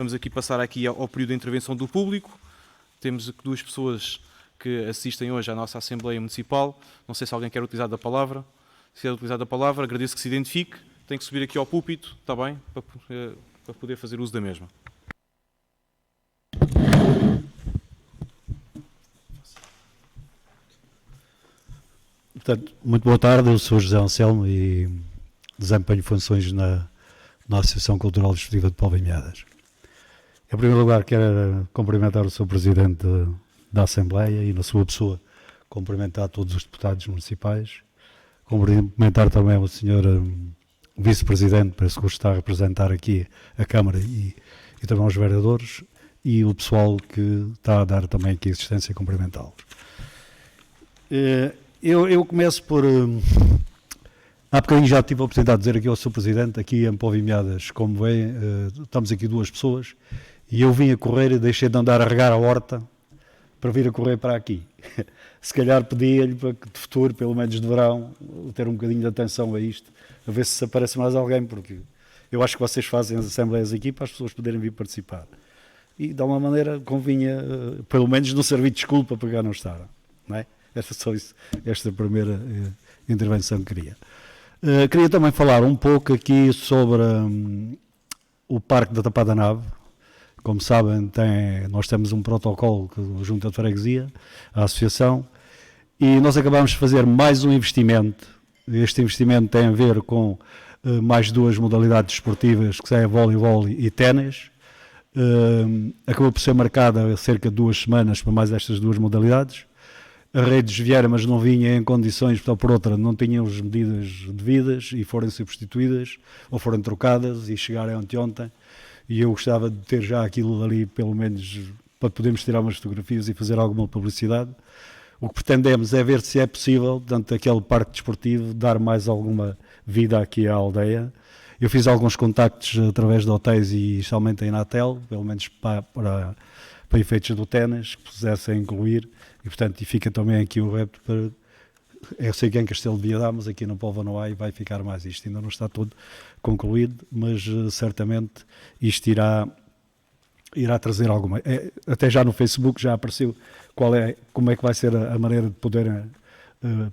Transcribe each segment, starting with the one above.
Vamos aqui passar aqui ao período de intervenção do público. Temos duas pessoas que assistem hoje à nossa Assembleia Municipal. Não sei se alguém quer utilizar da palavra. Se quer utilizar da palavra, agradeço que se identifique. Tem que subir aqui ao púlpito, está bem? Para poder fazer uso da mesma. Portanto, muito boa tarde, eu sou José Anselmo e desempenho funções na Associação Cultural Desportiva de Póvoa e Meadas. Em primeiro lugar, quero cumprimentar o Sr. Presidente da Assembleia e, na sua pessoa, cumprimentar todos os deputados municipais, cumprimentar também o Sr. Vice-Presidente, penso que está a representar aqui a Câmara e também os vereadores, e o pessoal que está a dar também aqui assistência, cumprimentá-los. Eu começo por... há bocadinho já tive a oportunidade de dizer aqui ao Sr. Presidente, aqui em Póvoa e Meadas, como vem, estamos aqui duas pessoas, e eu vim a correr e deixei de andar a regar a horta para vir a correr para aqui. Se calhar pedia-lhe para que de futuro, pelo menos de verão, ter um bocadinho de atenção a isto, a ver se aparece mais alguém, porque eu acho que vocês fazem as assembleias aqui para as pessoas poderem vir participar. E de alguma maneira convinha, pelo menos não servir de desculpa para cá não estar, não é? Esta só isso, esta primeira intervenção que queria. Queria também falar um pouco aqui sobre o Parque da Tapada Nave. Como sabem, nós temos um protocolo junto à freguesia, à associação, e nós acabamos de fazer mais um investimento. Este investimento tem a ver com mais duas modalidades desportivas, que são voleibol e ténis. Acabou por ser marcada há cerca de 2 semanas para mais estas duas modalidades. A rede desviara, mas não vinha em condições, portanto, por outra, não tinham as medidas devidas e foram substituídas ou foram trocadas e chegaram ontem. E eu gostava de ter já aquilo ali, pelo menos, para podermos tirar umas fotografias e fazer alguma publicidade. O que pretendemos é ver se é possível, portanto, aquele parque desportivo, dar mais alguma vida aqui à aldeia. Eu fiz alguns contactos através de hotéis e especialmente em Natel, pelo menos para efeitos do ténis, que pudessem incluir. E, portanto, fica também aqui o repto para... Eu sei que em Castelo de Viadá, mas aqui no Póvoa não há e vai ficar mais isto. Ainda não está todo concluído, mas certamente isto irá trazer alguma... até já no Facebook já apareceu como é que vai ser a maneira de poder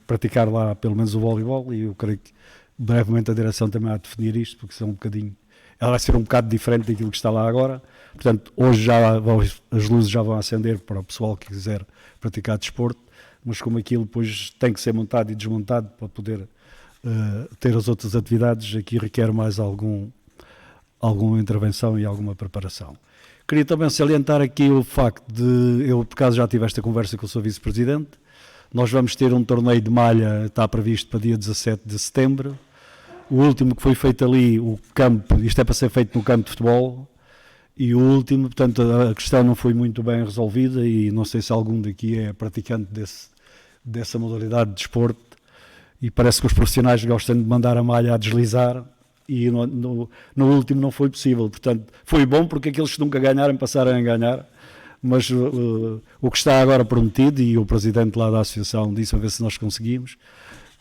praticar lá pelo menos o voleibol, e eu creio que brevemente a direção também vai definir isto, porque são ela vai ser um bocado diferente daquilo que está lá agora. Portanto, hoje as luzes já vão acender para o pessoal que quiser praticar desporto, mas como aquilo depois tem que ser montado e desmontado para poder ter as outras atividades, aqui requer mais alguma intervenção e alguma preparação. Queria também salientar aqui o facto de, eu por acaso já tive esta conversa com o Sr. Vice-Presidente, nós vamos ter um torneio de malha, está previsto para dia 17 de setembro, o último que foi feito ali, o campo, isto é para ser feito no campo de futebol, e o último, portanto, a questão não foi muito bem resolvida e não sei se algum daqui é praticante dessa modalidade de desporto, e parece que os profissionais gostam de mandar a malha a deslizar e no último não foi possível. Portanto, foi bom porque aqueles que nunca ganharam passaram a ganhar, mas o que está agora prometido, e o presidente lá da associação disse a ver se nós conseguimos,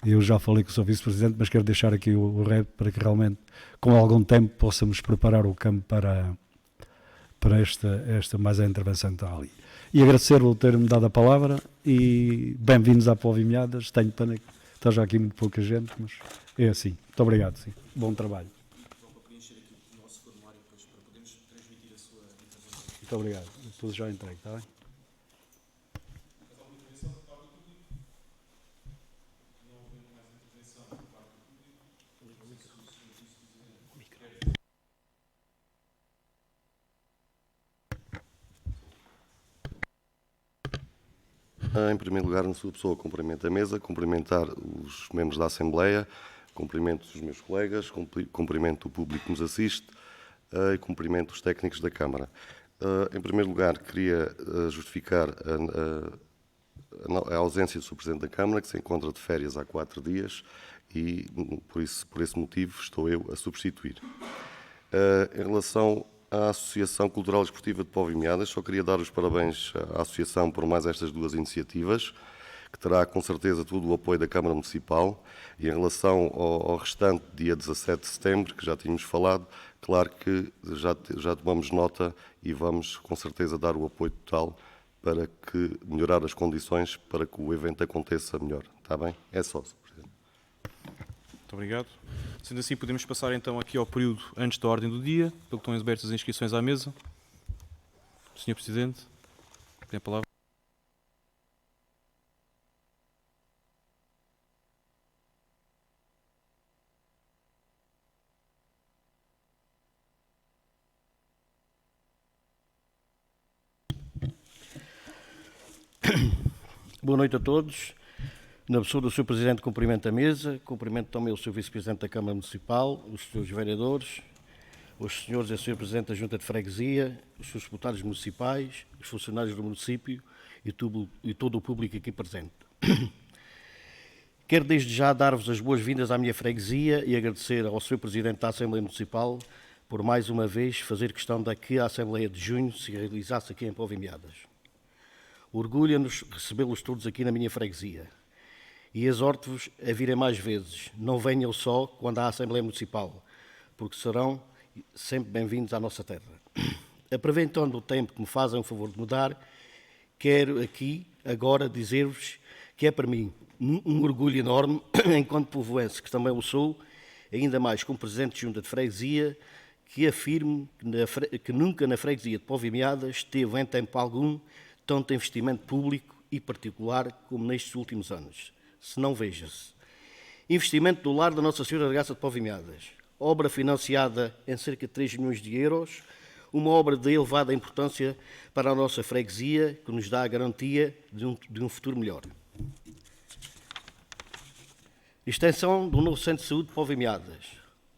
eu já falei com o Sr. Vice-Presidente, mas quero deixar aqui o repto para que realmente, com algum tempo, possamos preparar o campo para esta mais a intervenção que está ali. E agradecer-lhe ter-me dado a palavra e bem-vindos à Póvoa e Meadas. Tenho pena que está já aqui muito pouca gente, mas é assim. Muito obrigado, sim. Bom trabalho. Muito obrigado. Depois já entregue, está bem? Em primeiro lugar, na sua pessoa, cumprimento a mesa, cumprimentar os membros da Assembleia, cumprimento os meus colegas, cumprimento o público que nos assiste e cumprimento os técnicos da Câmara. Em primeiro lugar, queria justificar a ausência do Sr. Presidente da Câmara, que se encontra de férias há 4 dias e, por esse motivo, estou eu a substituir. Em relação à Associação Cultural e Desportiva de Póvoa e Meadas, só queria dar os parabéns à Associação por mais estas 2 iniciativas, que terá com certeza todo o apoio da Câmara Municipal. E em relação ao restante, dia 17 de setembro, que já tínhamos falado, claro que já tomamos nota e vamos com certeza dar o apoio total para que melhorar as condições para que o evento aconteça melhor. Está bem? É só, Sr. Presidente. Muito obrigado. Sendo assim, podemos passar então aqui ao período antes da ordem do dia, pelo que estão abertas as inscrições à mesa. Sr. Presidente, tem a palavra. Boa noite a todos. Na pessoa do Sr. Presidente, cumprimento a mesa, cumprimento também o Sr. Vice-Presidente da Câmara Municipal, os Srs. Vereadores, os Srs. e Sr. Presidente da Junta de Freguesia, os Srs. Deputados Municipais, os funcionários do município e todo o público aqui presente. Quero desde já dar-vos as boas-vindas à minha freguesia e agradecer ao Sr. Presidente da Assembleia Municipal por mais uma vez fazer questão de que a Assembleia de Junho se realizasse aqui em Povimiadas. Orgulha-nos recebê-los todos aqui na minha freguesia. E exorto-vos a virem mais vezes. Não venham só quando há Assembleia Municipal, porque serão sempre bem-vindos à nossa terra. Aproveitando o tempo que me fazem o favor de mudar, quero aqui, agora, dizer-vos que é para mim um orgulho enorme, enquanto povoense, que também o sou, ainda mais como Presidente de Junta de Freguesia, que afirmo que nunca na freguesia de Povimiadas teve em tempo algum tanto investimento público e particular como nestes últimos anos. Se não, veja-se. Investimento do lar da Nossa Senhora da Graça de Povimiadas. Obra financiada em cerca de 3 milhões de euros, uma obra de elevada importância para a nossa freguesia, que nos dá a garantia de um futuro melhor. Extensão do novo Centro de Saúde de Povimiadas.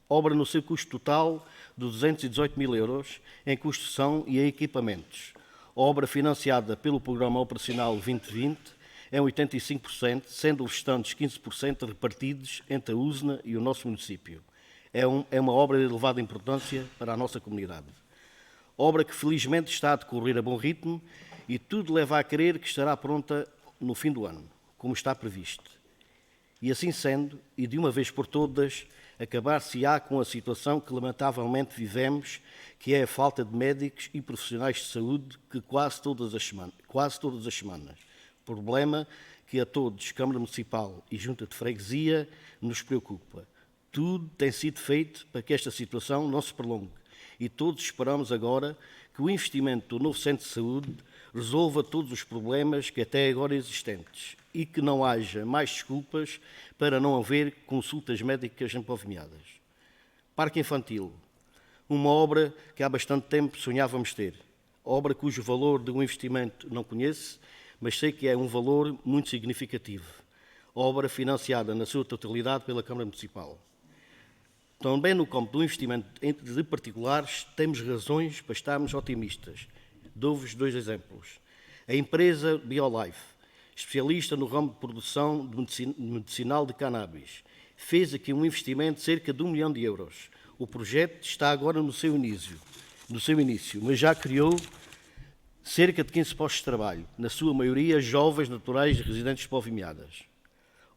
Obra no seu custo total de 218 mil euros em construção e em equipamentos. Obra financiada pelo Programa Operacional 2020 em 85%, sendo os restantes 15% repartidos entre a USNA e o nosso município. É uma obra de elevada importância para a nossa comunidade. Obra que felizmente está a decorrer a bom ritmo e tudo leva a crer que estará pronta no fim do ano, como está previsto. E assim sendo, e de uma vez por todas, acabar-se-á com a situação que lamentavelmente vivemos, que é a falta de médicos e profissionais de saúde que quase todas as semanas. Problema que a todos, Câmara Municipal e Junta de Freguesia, nos preocupa. Tudo tem sido feito para que esta situação não se prolongue e todos esperamos agora que o investimento do novo Centro de Saúde resolva todos os problemas que até agora existentes e que não haja mais desculpas para não haver consultas médicas em Povimiadas. Parque Infantil, uma obra que há bastante tempo sonhávamos ter, obra cujo valor de um investimento não conheço, mas sei que é um valor muito significativo, obra financiada na sua totalidade pela Câmara Municipal. Também no campo do investimento de particulares temos razões para estarmos otimistas. Dou-vos 2 exemplos. A empresa BioLife, especialista no ramo de produção de medicinal de cannabis, fez aqui um investimento de cerca de 1 milhão de euros. O projeto está agora no seu início, mas já criou cerca de 15 postos de trabalho, na sua maioria jovens naturais e residentes de Povimiadas.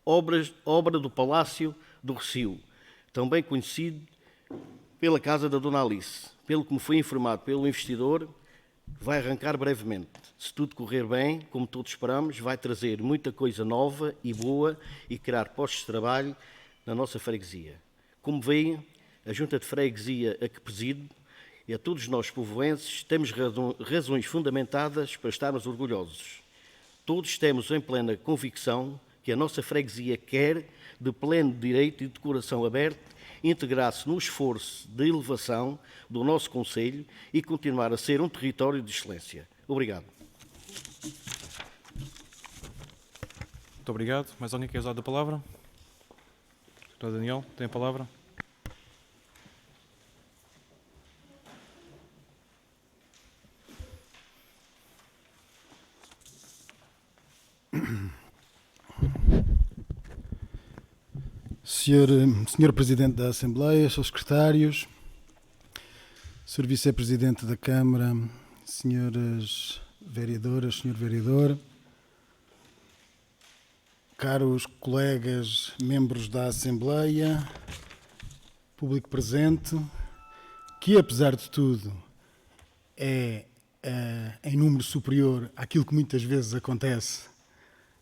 Obra do Palácio do Recio, também conhecido pela Casa da Dona Alice. Pelo que me foi informado pelo investidor, vai arrancar brevemente. Se tudo correr bem, como todos esperamos, vai trazer muita coisa nova e boa e criar postos de trabalho na nossa freguesia. Como veem, a Junta de Freguesia a que presido e a todos nós povoenses temos razões fundamentadas para estarmos orgulhosos. Todos temos em plena convicção que a nossa freguesia quer, de pleno direito e de coração aberto, integrar-se no esforço de elevação do nosso concelho e continuar a ser um território de excelência. Obrigado. Muito obrigado. Mais alguém quer usar da palavra? Dr. Daniel, tem a palavra? Senhor Presidente da Assembleia, Srs. Secretários, Sr. Vice-Presidente da Câmara, Senhoras Vereadoras, Sr. Vereador, caros colegas, membros da Assembleia, público presente, que apesar de tudo é em número superior àquilo que muitas vezes acontece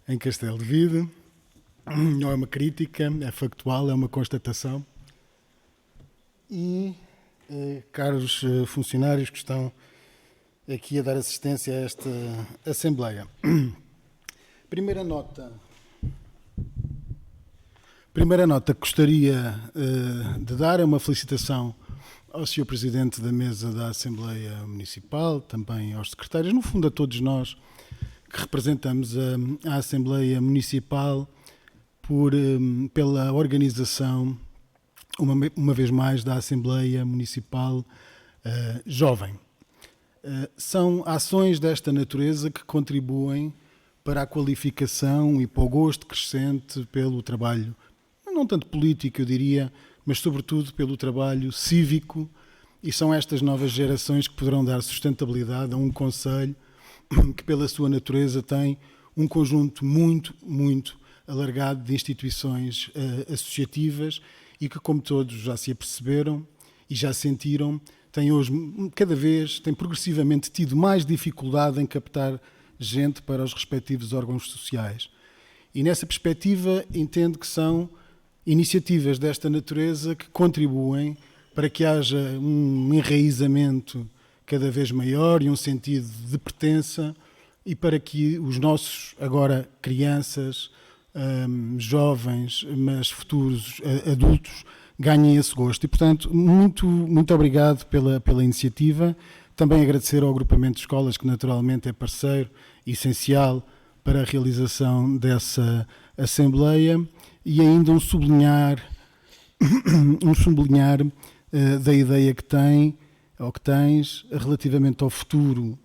em Castelo de Vide. Não é uma crítica, é factual, é uma constatação. E caros funcionários que estão aqui a dar assistência a esta Assembleia. Primeira nota que gostaria de dar é uma felicitação ao Sr. Presidente da Mesa da Assembleia Municipal, também aos secretários, no fundo a todos nós que representamos a Assembleia Municipal pela organização, uma vez mais, da Assembleia Municipal Jovem. São ações desta natureza que contribuem para a qualificação e para o gosto crescente pelo trabalho, não tanto político, eu diria, mas sobretudo pelo trabalho cívico, e são estas novas gerações que poderão dar sustentabilidade a um concelho que, pela sua natureza, tem um conjunto muito, muito alargado de instituições associativas e que, como todos já se aperceberam e já sentiram, tem hoje, tem progressivamente tido mais dificuldade em captar gente para os respectivos órgãos sociais. E nessa perspectiva entendo que são iniciativas desta natureza que contribuem para que haja um enraizamento cada vez maior e um sentido de pertença, e para que os nossos, agora crianças, jovens, mas futuros adultos, ganhem esse gosto. E, portanto, muito, muito obrigado pela iniciativa. Também agradecer ao agrupamento de escolas, que naturalmente é parceiro essencial para a realização dessa Assembleia, e ainda um sublinhar da ideia que tens relativamente ao futuro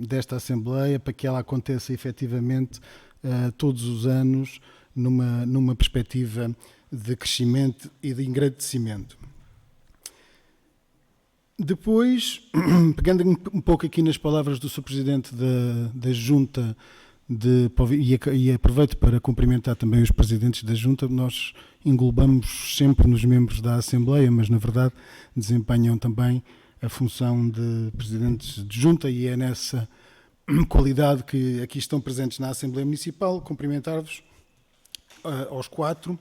desta Assembleia, para que ela aconteça efetivamente todos os anos numa perspectiva de crescimento e de engrandecimento. Depois, pegando um pouco aqui nas palavras do Sr. Presidente da Junta, e aproveito para cumprimentar também os Presidentes da Junta. Nós englobamos sempre nos membros da Assembleia, mas na verdade desempenham também a função de Presidentes de Junta, e é nessa qualidade que aqui estão presentes na Assembleia Municipal. Cumprimentar-vos aos quatro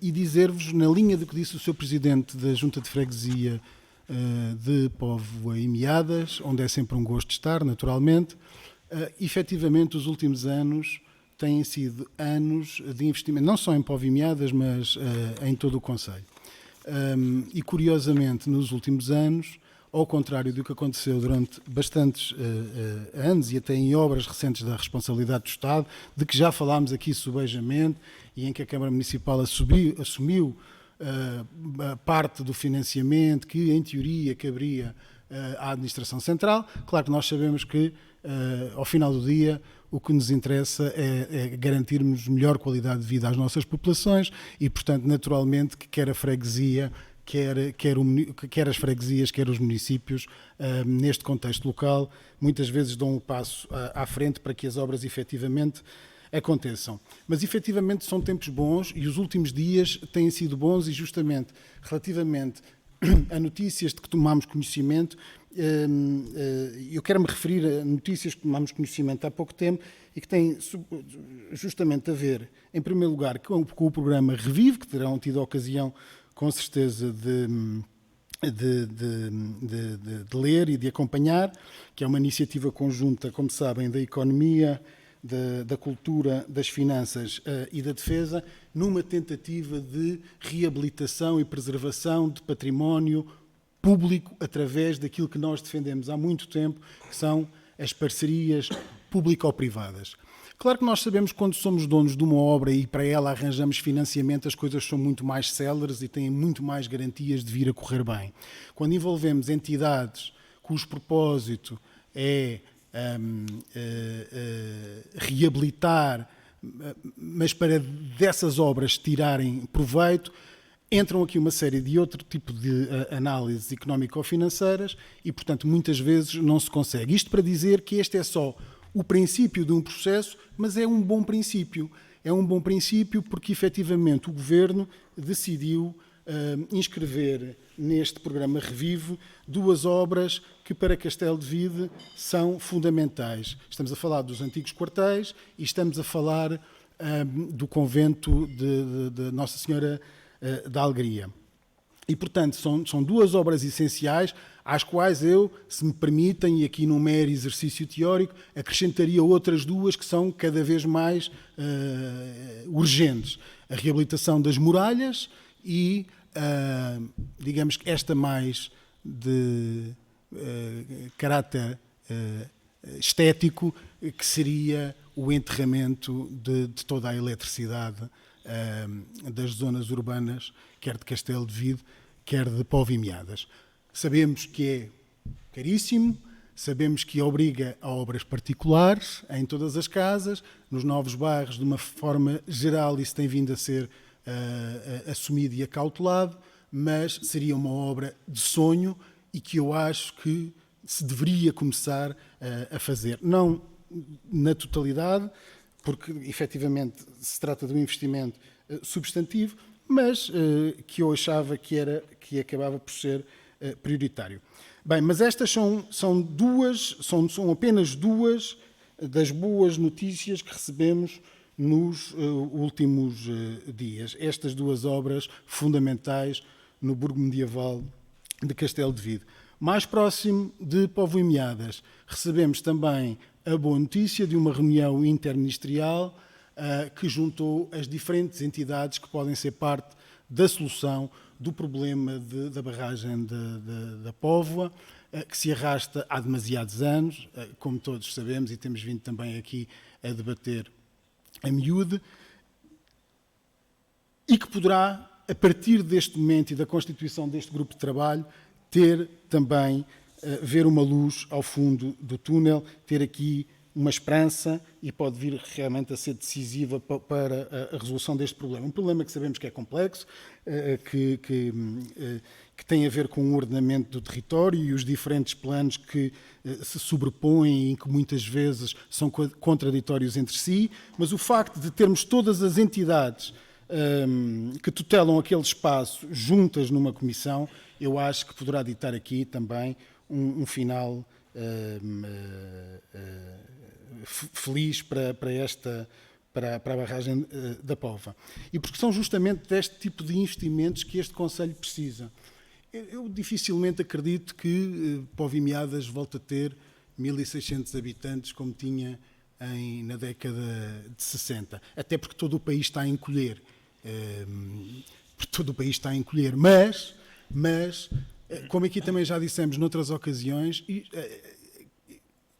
e dizer-vos, na linha do que disse o Sr. Presidente da Junta de Freguesia de Póvoa e Meadas, onde é sempre um gosto de estar, naturalmente. Efetivamente, os últimos anos têm sido anos de investimento, não só em Póvoa e Meadas, mas em todo o concelho. E, curiosamente, nos últimos anos, ao contrário do que aconteceu durante bastantes anos, e até em obras recentes da responsabilidade do Estado, de que já falámos aqui subejamente, e em que a Câmara Municipal assumiu parte do financiamento que, em teoria, caberia à Administração Central. Claro que nós sabemos que, ao final do dia, o que nos interessa é garantirmos melhor qualidade de vida às nossas populações e, portanto, naturalmente, que quer a freguesia, quer as freguesias, quer os municípios, neste contexto local, muitas vezes dão um passo à frente para que as obras efetivamente aconteçam. Mas efetivamente são tempos bons, e os últimos dias têm sido bons, e justamente relativamente a notícias de que tomamos conhecimento, eu quero me referir a notícias que tomamos conhecimento há pouco tempo e que têm justamente a ver, em primeiro lugar, com o programa Revive, que terão tido a ocasião, com certeza, de ler e de acompanhar, que é uma iniciativa conjunta, como sabem, da economia, da cultura, das finanças e da defesa, numa tentativa de reabilitação e preservação de património público através daquilo que nós defendemos há muito tempo, que são as parcerias público-privadas. Claro que nós sabemos que quando somos donos de uma obra e para ela arranjamos financiamento, as coisas são muito mais céleres e têm muito mais garantias de vir a correr bem. Quando envolvemos entidades cujo propósito é reabilitar, mas para dessas obras tirarem proveito, entram aqui uma série de outro tipo de análises económico-financeiras e, portanto, muitas vezes não se consegue. Isto para dizer que este é só o princípio de um processo, mas é um bom princípio. É um bom princípio porque, efetivamente, o Governo decidiu inscrever neste programa Revive 2 obras que para Castelo de Vide são fundamentais. Estamos a falar dos antigos quartéis e estamos a falar do convento de Nossa Senhora da Alegria. E, portanto, são 2 obras essenciais às quais eu, se me permitem, e aqui num mero exercício teórico, acrescentaria outras 2 que são cada vez mais urgentes. A reabilitação das muralhas e, digamos que esta mais de caráter estético, que seria o enterramento de toda a eletricidade das zonas urbanas, quer de Castelo de Vide, quer de Povimiadas. Sabemos que é caríssimo, sabemos que obriga a obras particulares em todas as casas, nos novos bairros, de uma forma geral, isso tem vindo a ser assumido e acautelado, mas seria uma obra de sonho e que eu acho que se deveria começar a fazer. Não na totalidade, porque efetivamente se trata de um investimento substantivo, mas que eu achava que acabava por ser prioritário. Bem, mas estas são apenas 2 das boas notícias que recebemos nos últimos dias. Estas 2 obras fundamentais no burgo medieval de Castelo de Vide. Mais próximo de Povimiadas, recebemos também a boa notícia de uma reunião interministerial que juntou as diferentes entidades que podem ser parte da solução do problema da barragem da Póvoa, que se arrasta há demasiados anos, como todos sabemos e temos vindo também aqui a debater a miúde, e que poderá, a partir deste momento e da constituição deste grupo de trabalho, ter também, ver uma luz ao fundo do túnel, ter aqui uma esperança e pode vir realmente a ser decisiva para a resolução deste problema. Um problema que sabemos que é complexo, que tem a ver com o ordenamento do território e os diferentes planos que se sobrepõem e que muitas vezes são contraditórios entre si, mas o facto de termos todas as entidades que tutelam aquele espaço juntas numa comissão, eu acho que poderá ditar aqui também um final feliz para a barragem da Póvoa. E porque são justamente deste tipo de investimentos que este Conselho precisa. Eu dificilmente acredito que Povimiadas volte a ter 1.600 habitantes como tinha na década de 60. Até porque todo o país está a encolher. Mas, como aqui também já dissemos noutras ocasiões,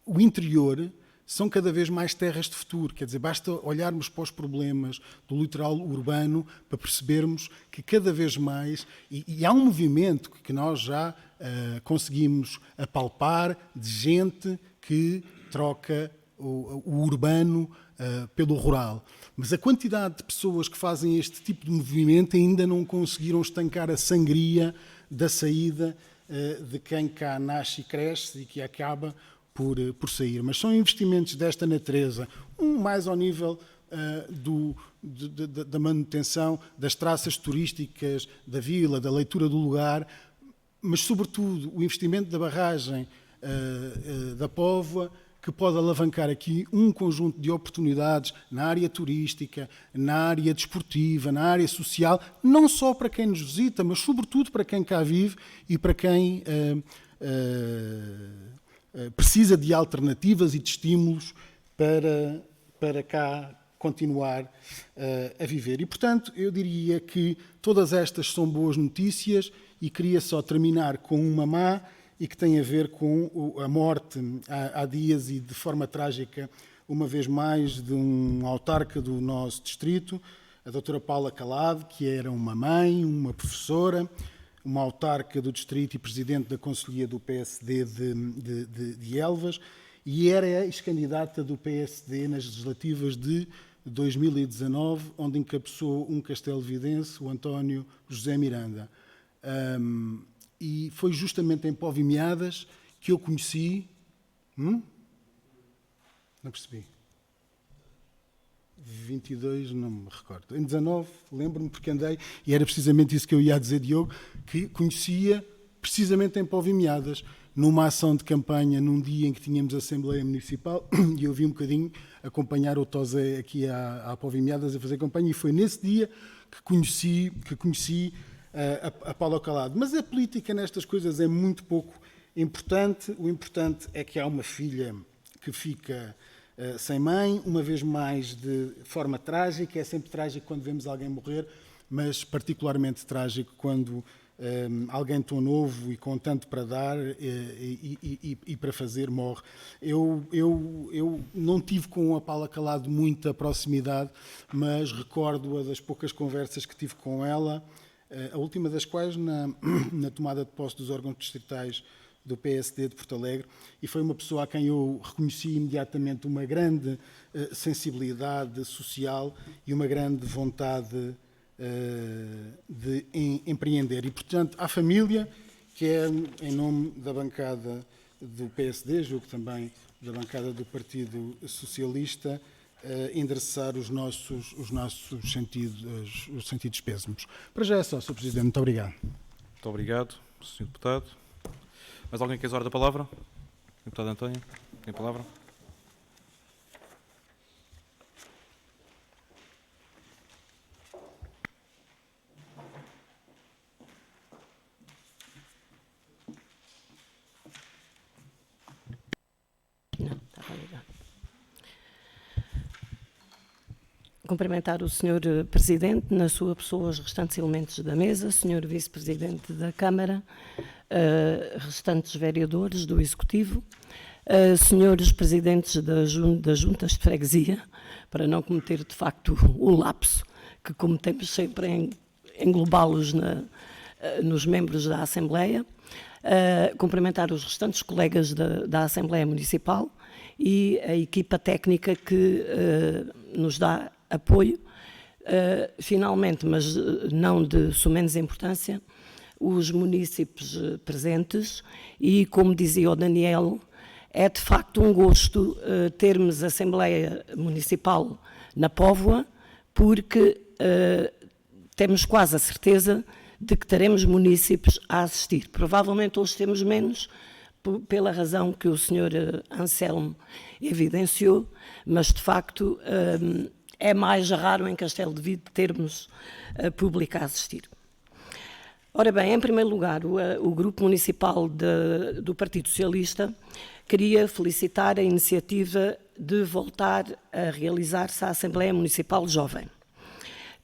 o interior são cada vez mais terras de futuro. Quer dizer, basta olharmos para os problemas do litoral urbano para percebermos que cada vez mais, e há um movimento que nós já conseguimos apalpar de gente que troca o urbano pelo rural. Mas a quantidade de pessoas que fazem este tipo de movimento ainda não conseguiram estancar a sangria da saída de quem cá nasce e cresce e que acaba por sair. Mas são investimentos desta natureza, mais ao nível da manutenção das traças turísticas da vila, da leitura do lugar, mas sobretudo o investimento da barragem da Póvoa, que pode alavancar aqui um conjunto de oportunidades na área turística, na área desportiva, na área social, não só para quem nos visita, mas sobretudo para quem cá vive e para quem precisa de alternativas e de estímulos para cá continuar a viver. E, portanto, eu diria que todas estas são boas notícias e queria só terminar com uma má, e que tem a ver com a morte há dias e de forma trágica, uma vez mais, de um autarca do nosso distrito, a doutora Paula Calado, que era uma mãe, uma professora, uma autarca do distrito e presidente da Conselhia do PSD de Elvas, e era ex-candidata do PSD nas legislativas de 2019, onde encabeçou um castelvidense, o António José Miranda. E foi justamente em Povimiadas que eu conheci... Não percebi. 22, não me recordo. Em 19, lembro-me porque andei, e era precisamente isso que eu ia dizer, Diogo, que conhecia precisamente em Povimiadas, numa ação de campanha, num dia em que tínhamos a Assembleia Municipal, e eu vi um bocadinho acompanhar o Tosé aqui à Povimiadas a fazer campanha, e foi nesse dia que conheci a Paula Calado. Mas a política nestas coisas é muito pouco importante. O importante é que há uma filha que fica sem mãe, uma vez mais de forma trágica. É sempre trágico quando vemos alguém morrer, mas particularmente trágico quando alguém tão novo e com tanto para dar e para fazer morre. Eu não tive com a Paula Calado muita proximidade, mas recordo-a das poucas conversas que tive com ela, a última das quais na tomada de posse dos órgãos distritais do PSD de Porto Alegre, e foi uma pessoa a quem eu reconheci imediatamente uma grande sensibilidade social e uma grande vontade de empreender. E, portanto, à família, que é em nome da bancada do PSD, julgo também da bancada do Partido Socialista, endereçar os nossos sentidos péssimos. Para já é só, Sr. Presidente. Muito obrigado. Muito obrigado, Sr. Deputado. Mais alguém quer usar da palavra? Deputado António, tem a palavra? Não, estava ligado. Cumprimentar o Sr. Presidente, na sua pessoa, os restantes elementos da mesa, Sr. Vice-Presidente da Câmara, restantes vereadores do Executivo, senhores Presidentes das Juntas de Freguesia, para não cometer, de facto, o lapso que cometemos sempre em englobá-los nos membros da Assembleia, cumprimentar os restantes colegas da Assembleia Municipal e a equipa técnica que nos dá apoio. Finalmente, mas não de sumenos importância, os munícipes presentes, e, como dizia o Daniel, é de facto um gosto termos a Assembleia Municipal na Póvoa, porque temos quase a certeza de que teremos munícipes a assistir. Provavelmente hoje temos menos, pela razão que o Sr. Anselmo evidenciou, mas de facto é mais raro em Castelo de Vide termos público a assistir. Ora bem, em primeiro lugar, o Grupo Municipal do Partido Socialista queria felicitar a iniciativa de voltar a realizar-se a Assembleia Municipal Jovem,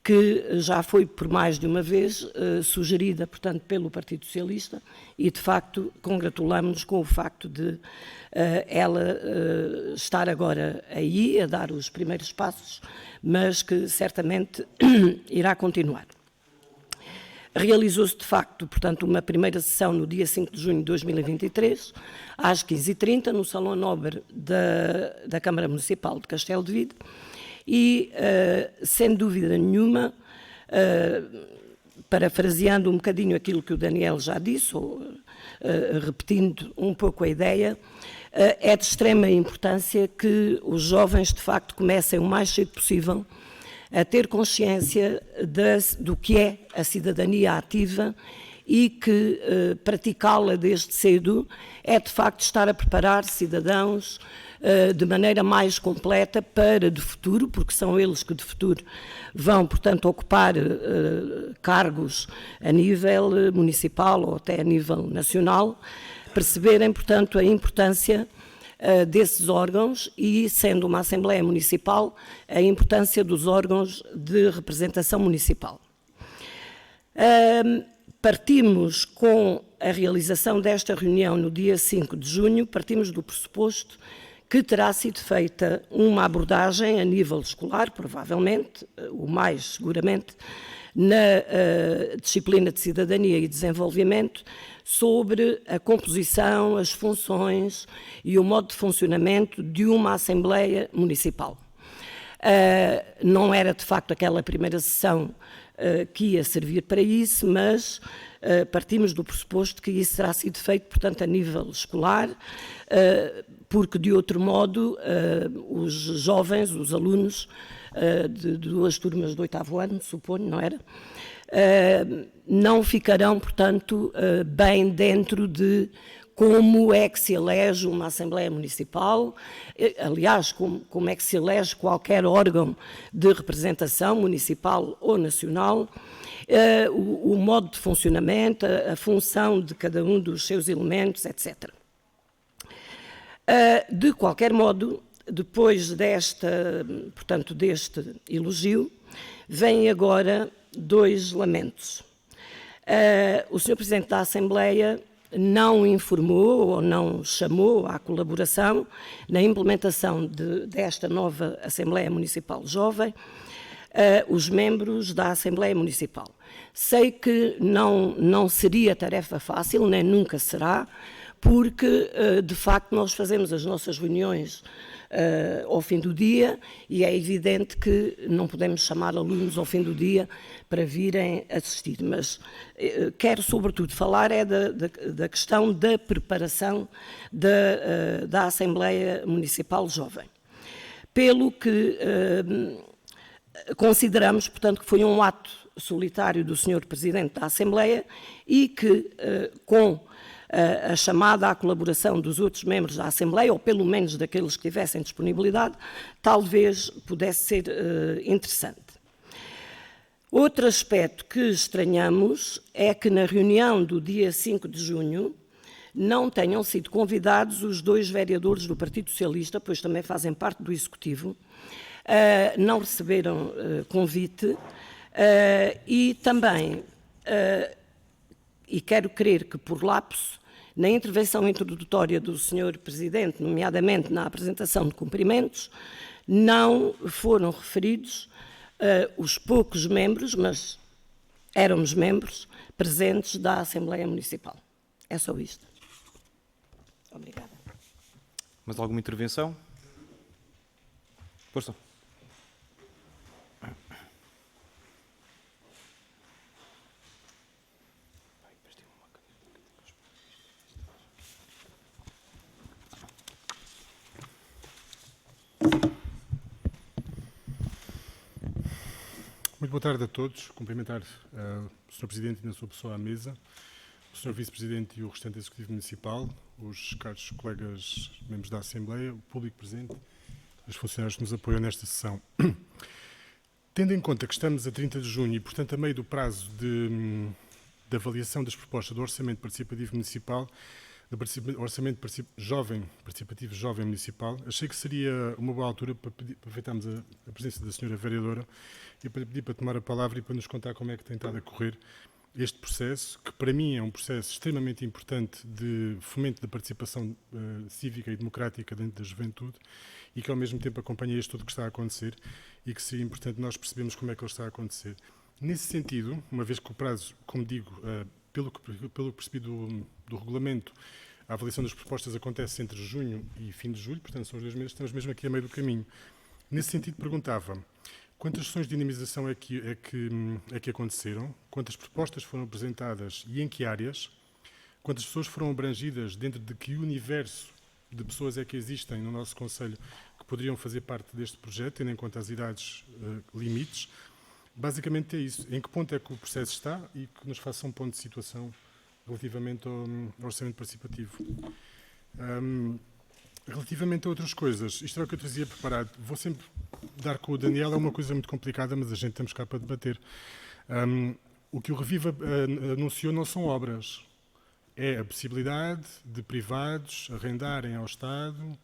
que já foi por mais de uma vez sugerida, portanto, pelo Partido Socialista, e de facto congratulamos-nos com o facto de ela estar agora aí a dar os primeiros passos, mas que certamente irá continuar. Realizou-se, de facto, portanto, uma primeira sessão no dia 5 de junho de 2023, às 15h30, no Salão Nobre da Câmara Municipal de Castelo de Vide, e, sem dúvida nenhuma, parafraseando um bocadinho aquilo que o Daniel já disse, ou repetindo um pouco a ideia, é de extrema importância que os jovens, de facto, comecem o mais cedo possível a ter consciência do que é a cidadania ativa e que praticá-la desde cedo é, de facto, estar a preparar cidadãos de maneira mais completa para de futuro, porque são eles que de futuro vão, portanto, ocupar cargos a nível municipal ou até a nível nacional, perceberem, portanto, a importância desses órgãos e, sendo uma Assembleia Municipal, a importância dos órgãos de representação municipal. Partimos com a realização desta reunião no dia 5 de junho, partimos do pressuposto que terá sido feita uma abordagem a nível escolar, provavelmente, o mais seguramente, na disciplina de Cidadania e Desenvolvimento, sobre a composição, as funções e o modo de funcionamento de uma Assembleia Municipal. Não era, de facto, aquela primeira sessão que ia servir para isso, mas partimos do pressuposto que isso terá sido feito, portanto, a nível escolar, porque de outro modo os jovens, os alunos de duas turmas do 8º ano, suponho, não era? Não ficarão, portanto, bem dentro de como é que se elege uma Assembleia Municipal, aliás, como é que se elege qualquer órgão de representação municipal ou nacional, o modo de funcionamento, a função de cada um dos seus elementos, etc. De qualquer modo, depois deste elogio, vêm agora 2 lamentos. O Sr. Presidente da Assembleia não informou ou não chamou à colaboração na implementação desta nova Assembleia Municipal Jovem os membros da Assembleia Municipal. Sei que não seria tarefa fácil, nem nunca será, porque, de facto, nós fazemos as nossas reuniões ao fim do dia e é evidente que não podemos chamar alunos ao fim do dia para virem assistir, mas quero sobretudo falar da questão da preparação da Assembleia Municipal Jovem. Pelo que consideramos, portanto, que foi um ato solitário do Sr. Presidente da Assembleia e que, com a chamada à colaboração dos outros membros da Assembleia, ou pelo menos daqueles que tivessem disponibilidade, talvez pudesse ser interessante. Outro aspecto que estranhamos é que na reunião do dia 5 de junho não tenham sido convidados os 2 vereadores do Partido Socialista, pois também fazem parte do Executivo, não receberam convite e também, e quero crer que por lapso, na intervenção introdutória do Sr. Presidente, nomeadamente na apresentação de cumprimentos, não foram referidos os poucos membros, mas éramos membros, presentes da Assembleia Municipal. É só isto. Obrigada. Mais alguma intervenção? Força. Muito boa tarde a todos. Cumprimentar o Sr. Presidente e na sua pessoa à mesa, o Sr. Vice-Presidente e o restante Executivo Municipal, os caros colegas membros da Assembleia, o público presente, os funcionários que nos apoiam nesta sessão. Tendo em conta que estamos a 30 de junho e, portanto, a meio do prazo de avaliação das propostas do Orçamento Participativo Municipal, do Orçamento Participativo Jovem Municipal, achei que seria uma boa altura para aproveitarmos a presença da Sra. Vereadora e para pedir para tomar a palavra e para nos contar como é que tem estado a correr este processo, que para mim é um processo extremamente importante de fomento da participação cívica e democrática dentro da juventude e que ao mesmo tempo acompanha isto tudo que está a acontecer e que seria importante nós percebermos como é que ele está a acontecer. Nesse sentido, uma vez que o prazo, como digo, pelo que percebi do regulamento, a avaliação das propostas acontece entre junho e fim de julho, portanto são os 2 meses, estamos mesmo aqui a meio do caminho. Nesse sentido, perguntava quantas sessões de dinamização é que aconteceram, quantas propostas foram apresentadas e em que áreas, quantas pessoas foram abrangidas, dentro de que universo de pessoas é que existem no nosso Conselho que poderiam fazer parte deste projeto, tendo em conta as idades limites. Basicamente é isso. Em que ponto é que o processo está e que nos faça um ponto de situação relativamente ao orçamento participativo. Relativamente a outras coisas, isto era o que eu trazia preparado. Vou sempre dar com o Daniel, é uma coisa muito complicada, mas a gente estamos cá para debater. O que o Reviva anunciou não são obras. É a possibilidade de privados arrendarem ao Estado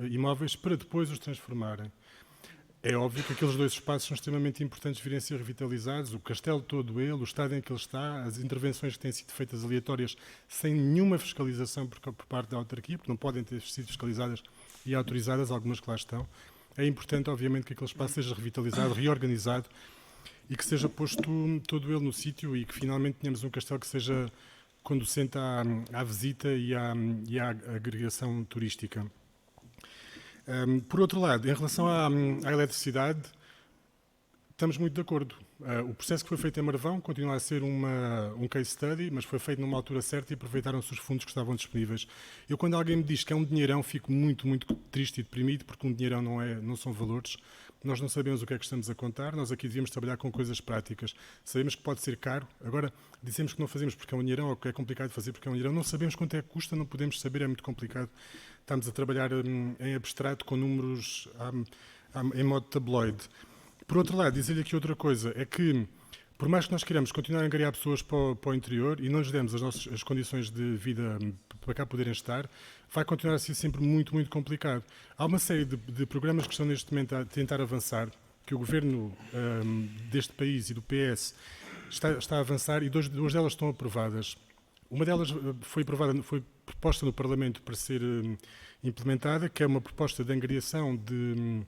imóveis para depois os transformarem. É óbvio que aqueles 2 espaços são extremamente importantes virem a ser revitalizados, o castelo todo ele, o estado em que ele está, as intervenções que têm sido feitas aleatórias sem nenhuma fiscalização por parte da autarquia, porque não podem ter sido fiscalizadas e autorizadas, algumas que lá estão. É importante, obviamente, que aquele espaço seja revitalizado, reorganizado e que seja posto todo ele no sítio e que finalmente tenhamos um castelo que seja conducente à visita e à agregação turística. Por outro lado, em relação à eletricidade, Estamos muito de acordo. O processo que foi feito em Marvão continua a ser um case study, mas foi feito numa altura certa e aproveitaram-se os fundos que estavam disponíveis. Eu, quando alguém me diz que é um dinheirão, fico muito, muito triste e deprimido, porque um dinheirão não são valores. Nós não sabemos o que é que estamos a contar, nós aqui devíamos trabalhar com coisas práticas. Sabemos que pode ser caro, agora dizemos que não fazemos porque é um dinheirão ou que é complicado de fazer porque é um dinheirão. Não sabemos quanto é que custa, não podemos saber, é muito complicado. Estamos a trabalhar em abstrato com números em modo tabloide. Por outro lado, dizer-lhe aqui outra coisa, é que por mais que nós queiramos continuar a angariar pessoas para o interior e não lhes demos as condições de vida para cá poderem estar, vai continuar a ser sempre muito, muito complicado. Há uma série de programas que estão neste momento a tentar avançar, que o governo deste país e do PS está a avançar, e duas delas estão aprovadas. Uma delas foi proposta no Parlamento para ser implementada, que é uma proposta de angariação de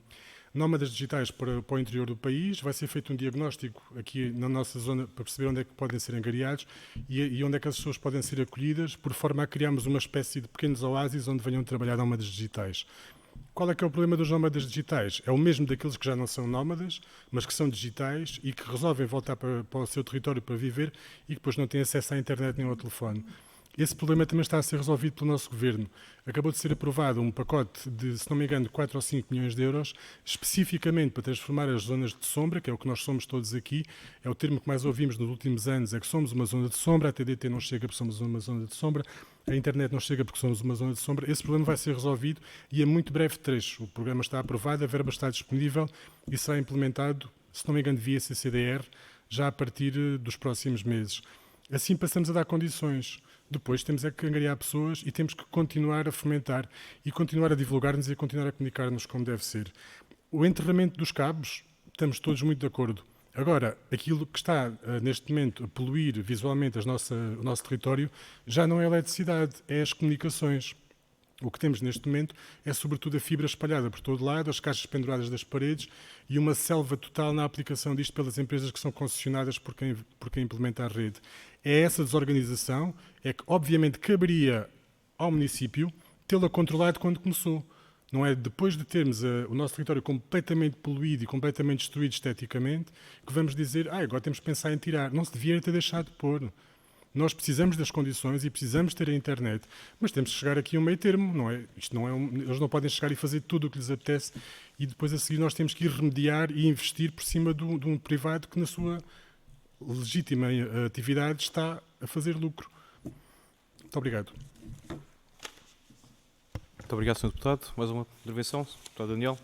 nómadas digitais para o interior do país. Vai ser feito um diagnóstico aqui na nossa zona para perceber onde é que podem ser angariados e onde é que as pessoas podem ser acolhidas, por forma a criarmos uma espécie de pequenos oásis onde venham trabalhar nómadas digitais. Qual é que é o problema dos nómadas digitais? É o mesmo daqueles que já não são nómadas, mas que são digitais e que resolvem voltar para o seu território para viver e que depois não têm acesso à internet nem ao telefone. Esse problema também está a ser resolvido pelo nosso governo. Acabou de ser aprovado um pacote de, se não me engano, 4 ou 5 milhões de euros, especificamente para transformar as zonas de sombra, que é o que nós somos todos aqui, é o termo que mais ouvimos nos últimos anos, é que somos uma zona de sombra, a TDT não chega porque somos uma zona de sombra, a internet não chega porque somos uma zona de sombra. Esse problema vai ser resolvido e a muito breve trecho. O programa está aprovado, a verba está disponível e será implementado, se não me engano, via CCDR, já a partir dos próximos meses. Assim passamos a dar condições. Depois temos é que angariar pessoas e temos que continuar a fomentar e continuar a divulgar-nos e continuar a comunicar-nos como deve ser. O enterramento dos cabos, estamos todos muito de acordo. Agora, aquilo que está neste momento a poluir visualmente o nosso território já não é a eletricidade, é as comunicações. O que temos neste momento é sobretudo a fibra espalhada por todo lado, as caixas penduradas das paredes e uma selva total na aplicação disto pelas empresas que são concessionadas por quem implementa a rede. É essa desorganização, é que obviamente caberia ao município tê-la controlado quando começou. Não é depois de termos o nosso território completamente poluído e completamente destruído esteticamente que vamos dizer, agora temos que pensar em tirar. Não se devia ter deixado de pôr. Nós precisamos das condições e precisamos ter a internet, mas temos que chegar aqui a um meio termo, não é? Isto não é eles não podem chegar e fazer tudo o que lhes apetece e depois a seguir nós temos que ir remediar e investir por cima de um privado que na sua legítima atividade está a fazer lucro. Muito obrigado. Muito obrigado, Sr. Deputado. Mais uma intervenção, Deputado Daniel.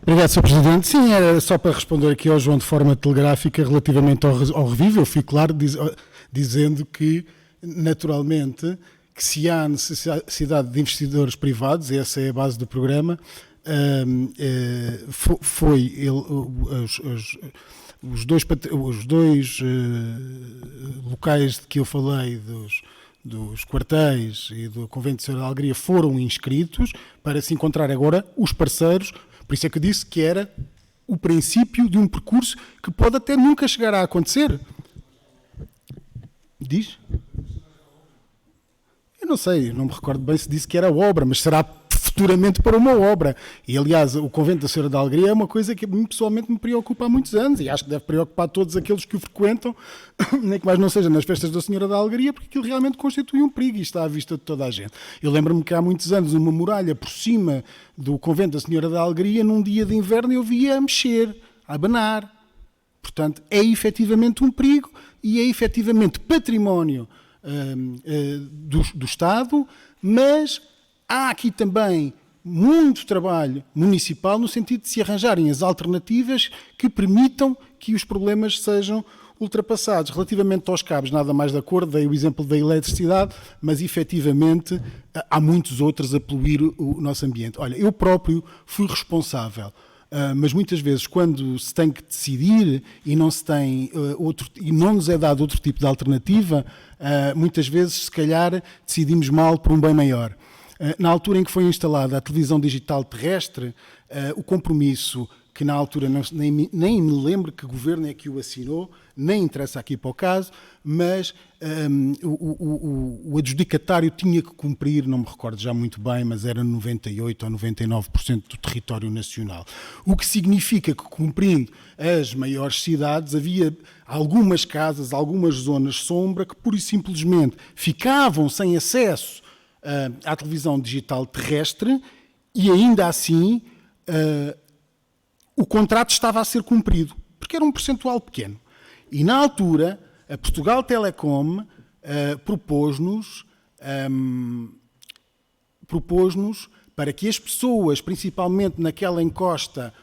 Obrigado, Sr. Presidente. Sim, era só para responder aqui ao João de forma telegráfica relativamente ao revivo. Eu fico claro dizendo que, naturalmente, que se há necessidade de investidores privados, e essa é a base do programa, os dois locais de que eu falei, dos quartéis e do Convento de Senhora da Alegria, foram inscritos para se encontrar agora os parceiros. Por isso é que eu disse que era o princípio de um percurso que pode até nunca chegar a acontecer. Diz? Eu não sei, não me recordo bem se disse que era obra, mas será futuramente para uma obra. E, aliás, o Convento da Senhora da Alegria é uma coisa que pessoalmente me preocupa há muitos anos e acho que deve preocupar todos aqueles que o frequentam, nem que mais não seja nas festas da Senhora da Alegria, porque aquilo realmente constitui um perigo e está à vista de toda a gente. Eu lembro-me que há muitos anos uma muralha por cima do Convento da Senhora da Alegria, num dia de inverno eu via a mexer, a abanar. Portanto, é efetivamente um perigo e é efetivamente património do Estado, mas há aqui também muito trabalho municipal no sentido de se arranjarem as alternativas que permitam que os problemas sejam ultrapassados. Relativamente aos cabos, nada mais de acordo, dei o exemplo da eletricidade, mas efetivamente há muitos outros a poluir o nosso ambiente. Olha, eu próprio fui responsável, mas muitas vezes quando se tem que decidir e não se tem e não nos é dado outro tipo de alternativa, muitas vezes se calhar decidimos mal por um bem maior. Na altura em que foi instalada a televisão digital terrestre, o compromisso que na altura nem me lembro que governo é que o assinou, nem interessa aqui para o caso, mas o adjudicatário tinha que cumprir, não me recordo já muito bem, mas era 98% ou 99% do território nacional. O que significa que, cumprindo as maiores cidades, havia algumas casas, algumas zonas sombra que pura e simplesmente ficavam sem acesso à televisão digital terrestre e ainda assim o contrato estava a ser cumprido, porque era um percentual pequeno. E na altura, a Portugal Telecom propôs-nos para que as pessoas, principalmente naquela encosta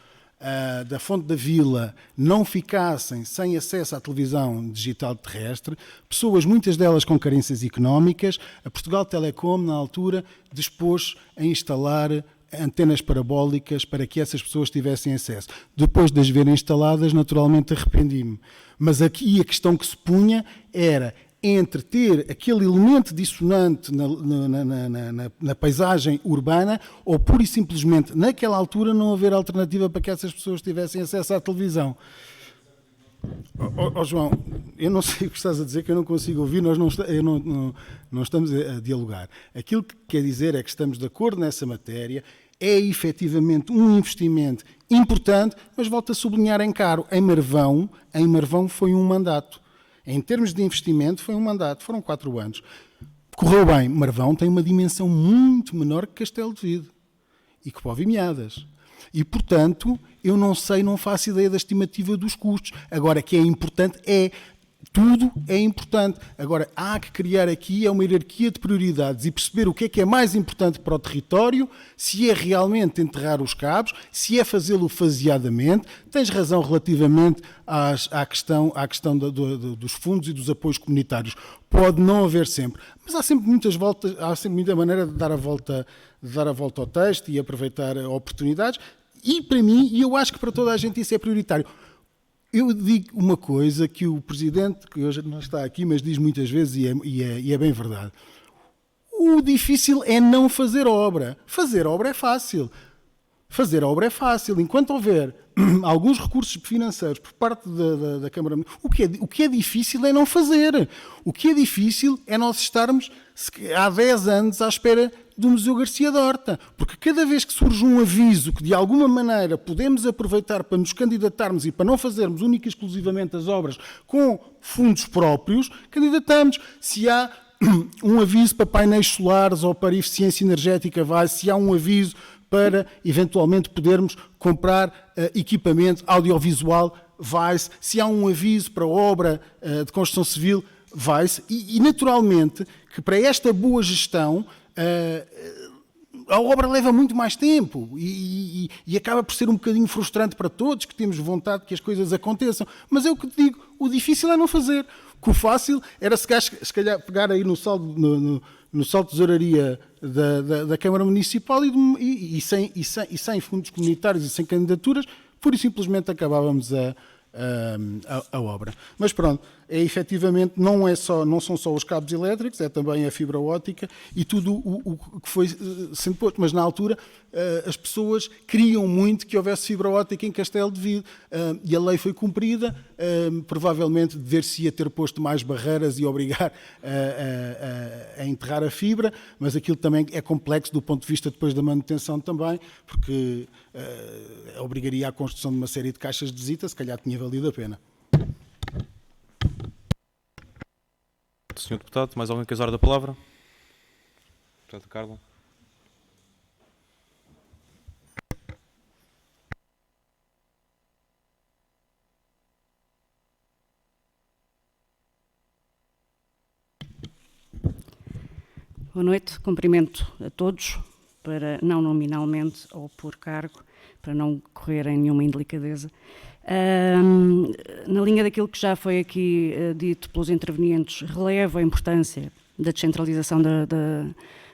da Fonte da Vila, não ficassem sem acesso à televisão digital terrestre, pessoas, muitas delas com carências económicas, a Portugal Telecom, na altura, dispôs a instalar antenas parabólicas para que essas pessoas tivessem acesso. Depois de as verem instaladas, naturalmente arrependi-me. Mas aqui a questão que se punha era entre ter aquele elemento dissonante na paisagem urbana ou pura e simplesmente, naquela altura, não haver alternativa para que essas pessoas tivessem acesso à televisão. João, eu não sei o que estás a dizer, que eu não consigo ouvir, nós não estamos a dialogar. Aquilo que quer dizer é que estamos de acordo nessa matéria, é efetivamente um investimento importante, mas volto a sublinhar em caro. Em Marvão foi um mandato. Em termos de investimento, foi um mandato, foram 4 anos. Correu bem. Marvão tem uma dimensão muito menor que Castelo de Vide e que Povimiadas. E, portanto, eu não sei, não faço ideia da estimativa dos custos. Agora, que é importante, tudo é importante. Agora, há que criar aqui uma hierarquia de prioridades e perceber o que é mais importante para o território, se é realmente enterrar os cabos, se é fazê-lo faseadamente. Tens razão relativamente à questão dos fundos e dos apoios comunitários. Pode não haver sempre, mas há sempre muitas voltas, há sempre muita maneira de dar a volta ao texto e aproveitar oportunidades. E para mim, e eu acho que para toda a gente isso é prioritário. Eu digo uma coisa que o Presidente, que hoje não está aqui, mas diz muitas vezes e é bem verdade. O difícil é não fazer obra. Fazer obra é fácil. Enquanto houver alguns recursos financeiros por parte da Câmara, o que é difícil é não fazer. O que é difícil é nós estarmos há 10 anos à espera do Museu Garcia de Horta, porque cada vez que surge um aviso que de alguma maneira podemos aproveitar para nos candidatarmos e para não fazermos única e exclusivamente as obras com fundos próprios, candidatamos. Se há um aviso para painéis solares ou para eficiência energética, se há um aviso para eventualmente podermos comprar equipamento audiovisual, vai-se. Se há um aviso para obra de construção civil, vai-se. E naturalmente que para esta boa gestão a obra leva muito mais tempo e acaba por ser um bocadinho frustrante para todos que temos vontade que as coisas aconteçam. Mas é o que te digo, o difícil é não fazer. Que o fácil era se calhar pegar aí no saldo de tesouraria da Câmara Municipal e sem fundos comunitários e sem candidaturas, pura e simplesmente acabávamos a obra. Mas pronto, efetivamente não são só os cabos elétricos, é também a fibra óptica e tudo o que foi sendo posto. Mas na altura as pessoas queriam muito que houvesse fibra óptica em Castelo de Vide e a lei foi cumprida. Provavelmente dever-se-ia ter posto mais barreiras e obrigar a enterrar a fibra, mas aquilo também é complexo do ponto de vista depois da manutenção também, porque obrigaria à construção de uma série de caixas de visita, se calhar tinha valido a pena. Senhor Deputado, mais alguém quer usar da palavra? Deputado Carla. Boa noite, cumprimento a todos, para não nominalmente ou por cargo, para não correr em nenhuma indelicadeza. Na linha daquilo que já foi aqui dito pelos intervenientes, relevo a importância da descentralização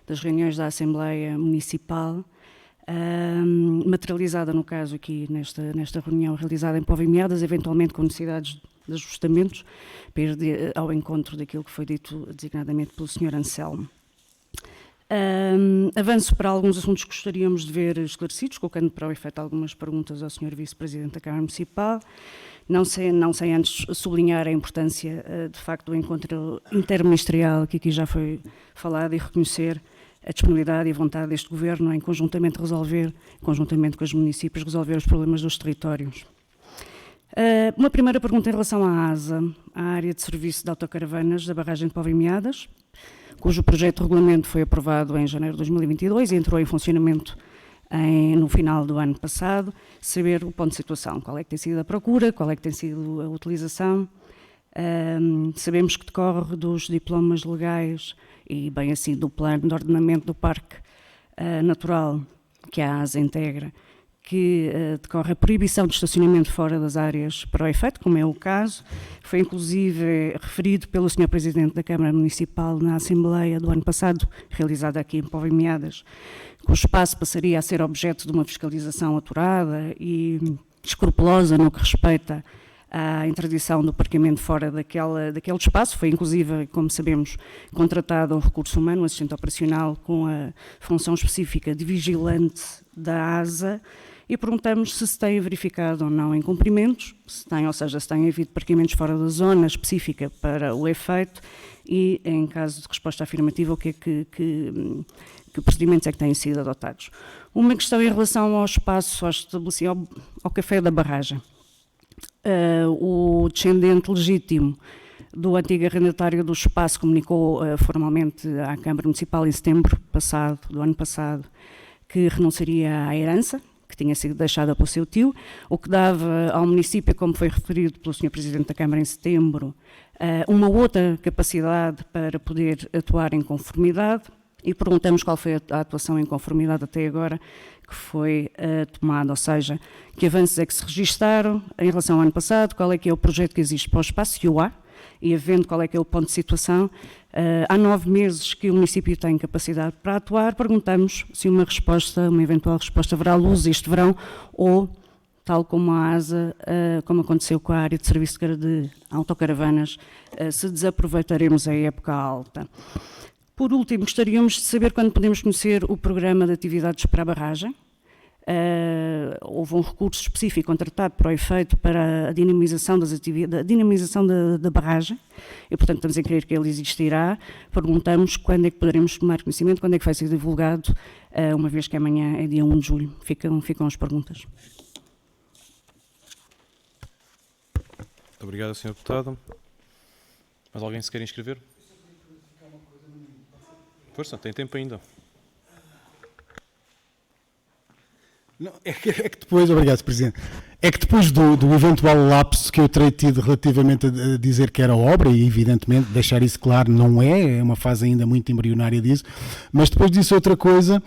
das reuniões da Assembleia Municipal, materializada no caso aqui nesta reunião realizada em Povimiadas, eventualmente com necessidades de ajustamentos, para ir ao encontro daquilo que foi dito designadamente pelo Sr. Anselmo. Avanço para alguns assuntos que gostaríamos de ver esclarecidos, colocando para o efeito algumas perguntas ao Sr. Vice-Presidente da Câmara Municipal. Não sem antes sublinhar a importância, de facto, do encontro interministerial que aqui já foi falado e reconhecer a disponibilidade e a vontade deste Governo em conjuntamente com os municípios, resolver os problemas dos territórios. Uma primeira pergunta em relação à ASA, a Área de Serviço de Autocaravanas da barragem de Povimiadas, cujo projeto de regulamento foi aprovado em janeiro de 2022 e entrou em funcionamento no final do ano passado. Saber o ponto de situação, qual é que tem sido a procura, qual é que tem sido a utilização. Sabemos que decorre dos diplomas legais e bem assim do plano de ordenamento do Parque Natural que a ASA integra, que decorre a proibição de estacionamento fora das áreas para o efeito, como é o caso. Foi inclusive referido pelo Sr. Presidente da Câmara Municipal na Assembleia do ano passado, realizada aqui em Povimiadas, que o espaço passaria a ser objeto de uma fiscalização apurada e escrupulosa no que respeita à interdição do parqueamento fora daquele espaço. Foi inclusive, como sabemos, contratado um recurso humano, um assistente operacional com a função específica de vigilante da ASA, e perguntamos se tem verificado ou não incumprimentos, se tem havido parqueamentos fora da zona específica para o efeito e, em caso de resposta afirmativa, que procedimentos é que têm sido adotados. Uma questão em relação ao espaço, ao café da barragem. O descendente legítimo do antigo arrendatário do espaço comunicou formalmente à Câmara Municipal em setembro do ano passado, que renunciaria à herança, que tinha sido deixada pelo seu tio, o que dava ao município, como foi referido pelo Sr. Presidente da Câmara em setembro, uma outra capacidade para poder atuar em conformidade, e perguntamos qual foi a atuação em conformidade até agora que foi tomada, ou seja, que avanços é que se registaram em relação ao ano passado, qual é que é o projeto que existe para o espaço, se o há, e havendo qual é que é o ponto de situação. Há 9 meses que o município tem capacidade para atuar. Perguntamos se uma eventual resposta verá luz este verão ou, tal como a ASA, como aconteceu com a área de serviço de autocaravanas, se desaproveitaremos a época alta. Por último, gostaríamos de saber quando podemos conhecer o programa de atividades para a barragem. Houve um recurso específico contratado para o efeito para a dinamização da barragem e, portanto, estamos a crer que ele existirá. Perguntamos quando é que poderemos tomar conhecimento, quando é que vai ser divulgado, uma vez que amanhã é dia 1 de julho. Ficam as perguntas. Muito obrigado, Sr. Deputado. Mais alguém se quer inscrever? Força, tem tempo ainda. Não, é que depois, obrigado, Sr. Presidente, é que depois do eventual lapso que eu terei tido relativamente a dizer que era obra, e evidentemente deixar isso claro, não é uma fase ainda muito embrionária disso, mas depois disse outra coisa,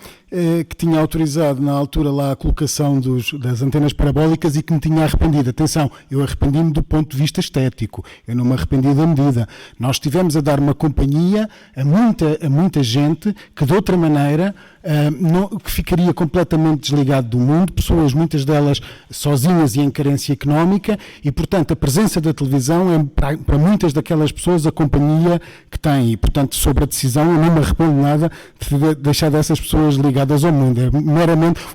que tinha autorizado na altura lá a colocação das antenas parabólicas e que me tinha arrependido. Atenção, eu arrependi-me do ponto de vista estético, eu não me arrependi da medida. Nós estivemos a dar uma companhia a muita gente que de outra maneira que ficaria completamente desligado do mundo, pessoas, muitas delas sozinhas e em carência económica, e portanto a presença da televisão é para muitas daquelas pessoas a companhia que têm, e portanto sobre a decisão eu não me arrependo nada de deixar dessas pessoas ligadas ao mundo.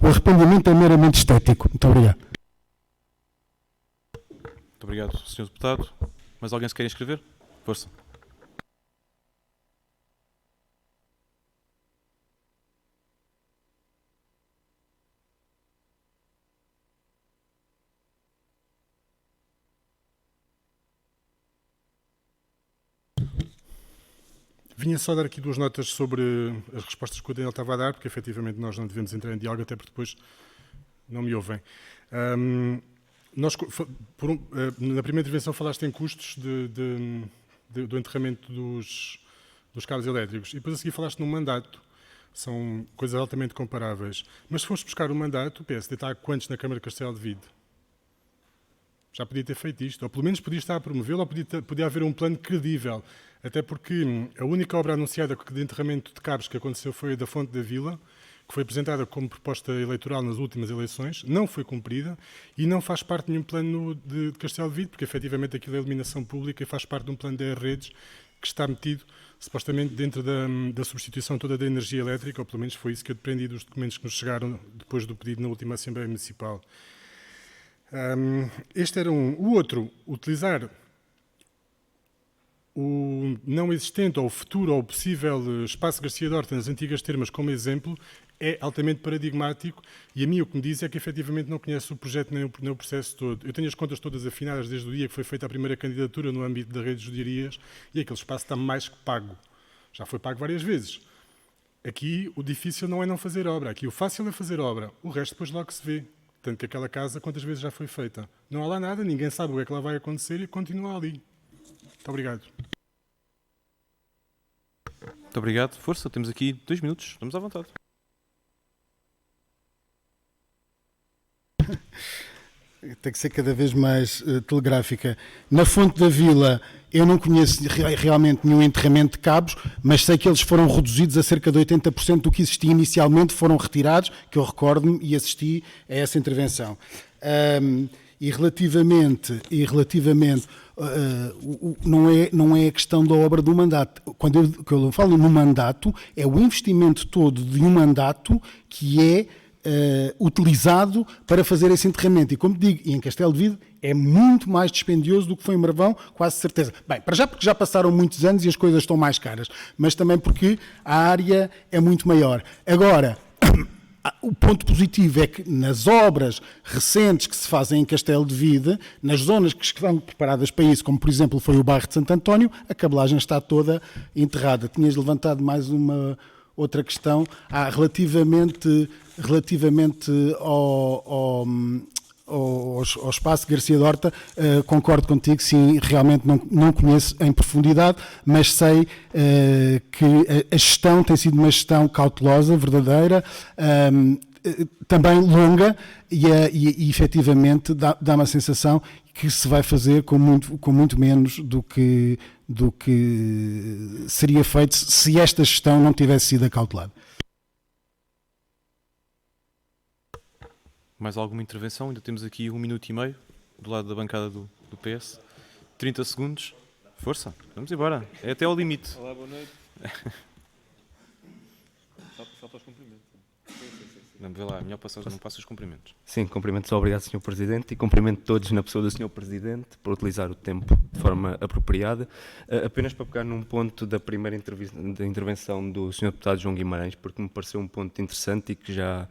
O arrependimento é meramente estético. Muito obrigado. Muito obrigado, Sr. Deputado. Mais alguém se quer inscrever? Força. Vinha só dar aqui 2 notas sobre as respostas que o Daniel estava a dar, porque efetivamente nós não devemos entrar em diálogo, até porque depois não me ouvem. Na primeira intervenção falaste em custos do enterramento dos cabos elétricos, e depois a seguir falaste num mandato. São coisas altamente comparáveis. Mas se fores buscar o mandato, o PSD está há quantos na Câmara de Castelo de Vide? Já podia ter feito isto, ou pelo menos podia estar a promovê-lo, ou podia haver um plano credível. Até porque a única obra anunciada de enterramento de cabos que aconteceu foi a da Fonte da Vila, que foi apresentada como proposta eleitoral nas últimas eleições, não foi cumprida e não faz parte de nenhum plano de Castelo de Vide, porque efetivamente aquilo é iluminação pública e faz parte de um plano de redes que está metido supostamente dentro da substituição toda da energia elétrica, ou pelo menos foi isso que eu deprendi dos documentos que nos chegaram depois do pedido na última Assembleia Municipal. Este era um. O outro, utilizar o não existente, ou o futuro, ou o possível espaço Garcia de Horta nas antigas termas como exemplo, é altamente paradigmático, e a mim o que me diz é que efetivamente não conhece o projeto nem o processo todo. Eu tenho as contas todas afinadas desde o dia que foi feita a primeira candidatura no âmbito da rede de judiarias, e aquele espaço está mais que pago. Já foi pago várias vezes. Aqui o difícil não é não fazer obra, aqui o fácil é fazer obra, o resto depois logo se vê. Tanto que aquela casa quantas vezes já foi feita. Não há lá nada, ninguém sabe o que é que lá vai acontecer e continua ali. Muito obrigado. Muito obrigado. Força, temos aqui 2 minutos. Estamos à vontade. Tem que ser cada vez mais telegráfica. Na Fonte da Vila, eu não conheço realmente nenhum enterramento de cabos, mas sei que eles foram reduzidos a cerca de 80% do que existia inicialmente, foram retirados, que eu recordo-me e assisti a essa intervenção. E relativamente não é a questão da obra do mandato. Quando eu falo no mandato, é o investimento todo de um mandato que é utilizado para fazer esse enterramento. E como digo, em Castelo de Vide é muito mais dispendioso do que foi em Marvão, quase certeza. Bem, para já porque já passaram muitos anos e as coisas estão mais caras, mas também porque a área é muito maior. Agora, o ponto positivo é que nas obras recentes que se fazem em Castelo de Vide, nas zonas que estão preparadas para isso, como por exemplo foi o bairro de Santo António, a cabelagem está toda enterrada. Tinhas levantado mais uma outra questão relativamente ao espaço Garcia de Horta. Concordo contigo, sim, realmente não conheço em profundidade, mas sei que a gestão tem sido uma gestão cautelosa, verdadeira, também longa e efetivamente dá-me a sensação que se vai fazer com muito menos do que seria feito se esta gestão não tivesse sido acautelada. Mais alguma intervenção? Ainda temos aqui 1 minuto e meio do lado da bancada do PS. 30 segundos. Força, vamos embora. É até ao limite. Olá, boa noite. Falta os cumprimentos. Não, vê lá, melhor não passa os cumprimentos. Sim, cumprimentos, obrigado, Sr. Presidente, e cumprimento todos na pessoa do Sr. Presidente por utilizar o tempo de forma apropriada. Apenas para pegar num ponto da primeira intervenção do Sr. Deputado João Guimarães, porque me pareceu um ponto interessante e que já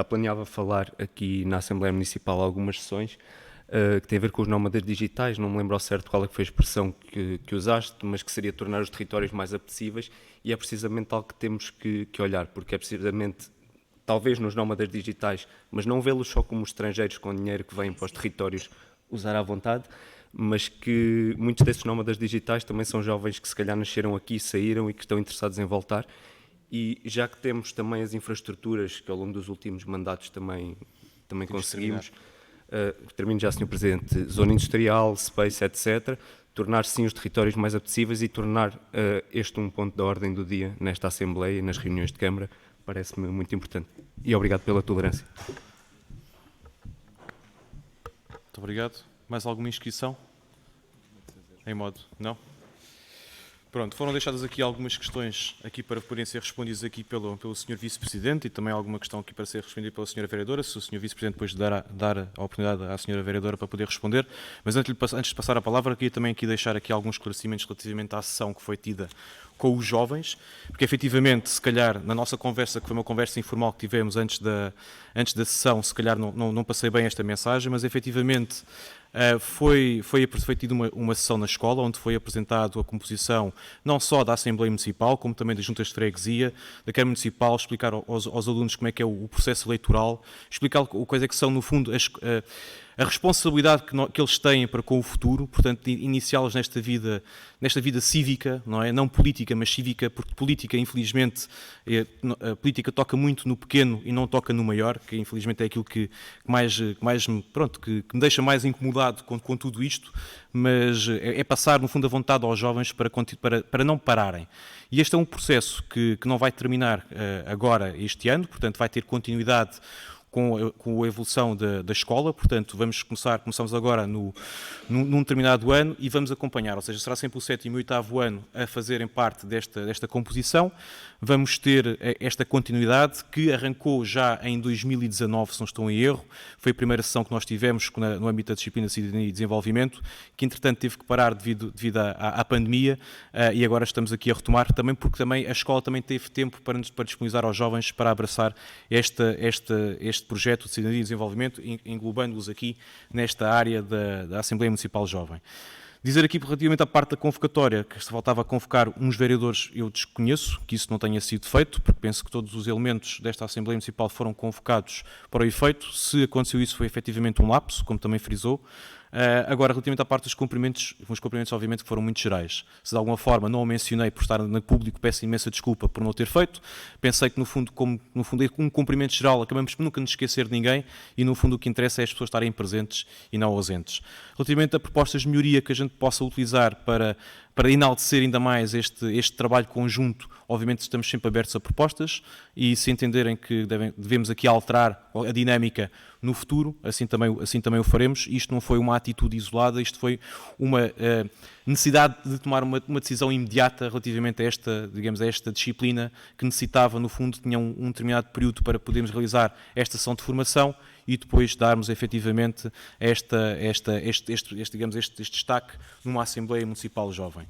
planeava falar aqui na Assembleia Municipal algumas sessões, que tem a ver com os nómadas digitais. Não me lembro ao certo qual é que foi a expressão que usaste, mas que seria tornar os territórios mais apetecíveis, e é precisamente algo que temos que olhar, porque é precisamente, talvez nos nómadas digitais, mas não vê-los só como estrangeiros com dinheiro que vêm para os territórios usar à vontade, mas que muitos desses nómadas digitais também são jovens que se calhar nasceram aqui, saíram e que estão interessados em voltar. E já que temos também as infraestruturas que ao longo dos últimos mandatos também conseguimos, termino já, Sr. Presidente, zona industrial, space, etc., tornar sim os territórios mais apetecíveis e tornar este um ponto da ordem do dia nesta Assembleia e nas reuniões de Câmara, parece-me muito importante. E obrigado pela tolerância. Muito obrigado. Mais alguma inscrição? Em modo? Não? Pronto, foram deixadas aqui algumas questões aqui para poderem ser respondidas aqui pelo Sr. Vice-Presidente, e também alguma questão aqui para ser respondida pela Sra. Vereadora, se o Sr. Vice-Presidente depois dar a oportunidade à Sra. Vereadora para poder responder. Mas antes de passar a palavra, queria também aqui deixar aqui alguns esclarecimentos relativamente à sessão que foi tida com os jovens, porque efetivamente, se calhar, na nossa conversa, que foi uma conversa informal que tivemos antes da sessão, se calhar não passei bem esta mensagem, mas efetivamente foi tida uma sessão na escola, onde foi apresentado a composição não só da Assembleia Municipal, como também das Juntas de Freguesia, da Câmara Municipal, explicar aos alunos como é que é o processo eleitoral, explicar quais é que são, no fundo, a responsabilidade que eles têm para com o futuro, portanto, iniciá-los nesta vida cívica, não é? Não política, mas cívica, porque política, infelizmente, a política toca muito no pequeno e não toca no maior, que infelizmente é aquilo que me deixa mais incomodado com tudo isto, mas é passar, no fundo, a vontade aos jovens para não pararem. E este é um processo que não vai terminar agora, este ano, portanto, vai ter continuidade com a evolução da escola, portanto começamos agora num determinado ano e vamos acompanhar, ou seja, será sempre o 7º e 8º ano a fazerem parte desta composição. Vamos ter esta continuidade que arrancou já em 2019, se não estou em erro, foi a primeira sessão que nós tivemos no âmbito da disciplina de Cidadania e Desenvolvimento, que entretanto teve que parar devido à pandemia, e agora estamos aqui a retomar, também porque também a escola também teve tempo para disponibilizar aos jovens para abraçar este projeto de Cidadania e Desenvolvimento, englobando-os aqui nesta área da Assembleia Municipal Jovem. Dizer aqui relativamente à parte da convocatória, que se faltava convocar uns vereadores, eu desconheço que isso não tenha sido feito, porque penso que todos os elementos desta Assembleia Municipal foram convocados para o efeito. Se aconteceu isso, foi efetivamente um lapso, como também frisou. Agora, relativamente à parte dos cumprimentos, os cumprimentos obviamente foram muito gerais. Se de alguma forma não o mencionei por estar no público, peço imensa desculpa por não o ter feito. Pensei que no fundo um cumprimento geral, acabamos por nunca nos esquecer de ninguém e no fundo o que interessa é as pessoas estarem presentes e não ausentes. Relativamente a propostas de melhoria que a gente possa utilizar para enaltecer ainda mais este trabalho conjunto, obviamente estamos sempre abertos a propostas e se entenderem que devemos aqui alterar a dinâmica no futuro, assim também o faremos. Isto não foi uma atitude isolada, isto foi uma necessidade de tomar uma decisão imediata relativamente a esta disciplina que necessitava, no fundo, tinha um determinado período para podermos realizar esta sessão de formação e depois darmos efetivamente este destaque numa Assembleia Municipal Jovem.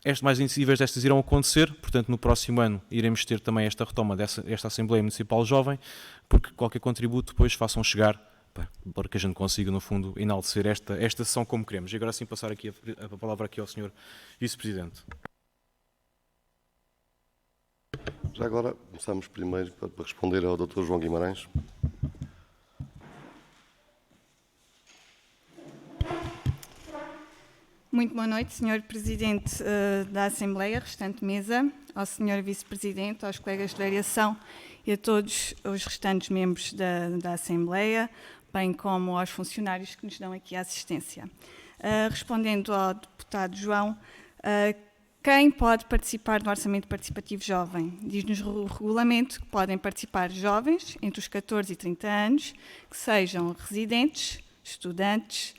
As mais iniciativas destas irão acontecer, portanto no próximo ano iremos ter também esta retoma desta Assembleia Municipal Jovem, porque qualquer contributo depois façam chegar para que a gente consiga, no fundo, enaltecer esta sessão como queremos. E agora sim passar aqui a palavra aqui ao Sr. Vice-Presidente. Já agora começamos primeiro para responder ao Dr. João Guimarães. Muito boa noite, Sr. Presidente da Assembleia, restante mesa, ao Sr. Vice-Presidente, aos colegas de variação e a todos os restantes membros da Assembleia, bem como aos funcionários que nos dão aqui a assistência. Respondendo ao deputado João, quem pode participar do Orçamento Participativo Jovem? Diz-nos o regulamento que podem participar jovens entre os 14 e 30 anos, que sejam residentes, estudantes,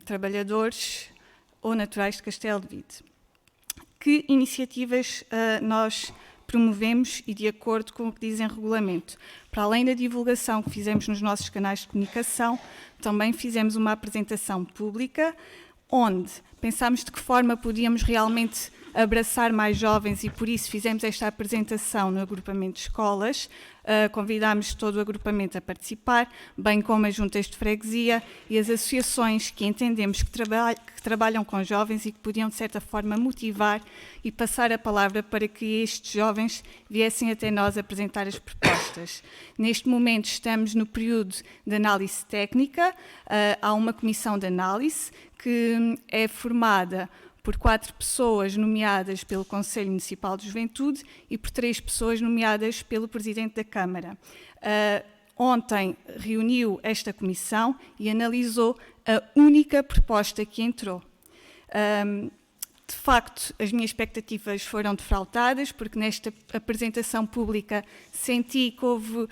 trabalhadores ou naturais de Castelo de Vide. Que iniciativas nós promovemos e de acordo com o que diz em regulamento? Para além da divulgação que fizemos nos nossos canais de comunicação, também fizemos uma apresentação pública onde pensámos de que forma podíamos realmente abraçar mais jovens e por isso fizemos esta apresentação no agrupamento de escolas, convidámos todo o agrupamento a participar, bem como as juntas de freguesia e as associações que entendemos que trabalham com jovens e que podiam de certa forma motivar e passar a palavra para que estes jovens viessem até nós apresentar as propostas. Neste momento estamos no período de análise técnica, há uma comissão de análise que é formada por 4 pessoas nomeadas pelo Conselho Municipal de Juventude e por 3 pessoas nomeadas pelo Presidente da Câmara. Ontem reuniu esta comissão e analisou a única proposta que entrou. De facto, as minhas expectativas foram defraudadas, porque nesta apresentação pública senti que houve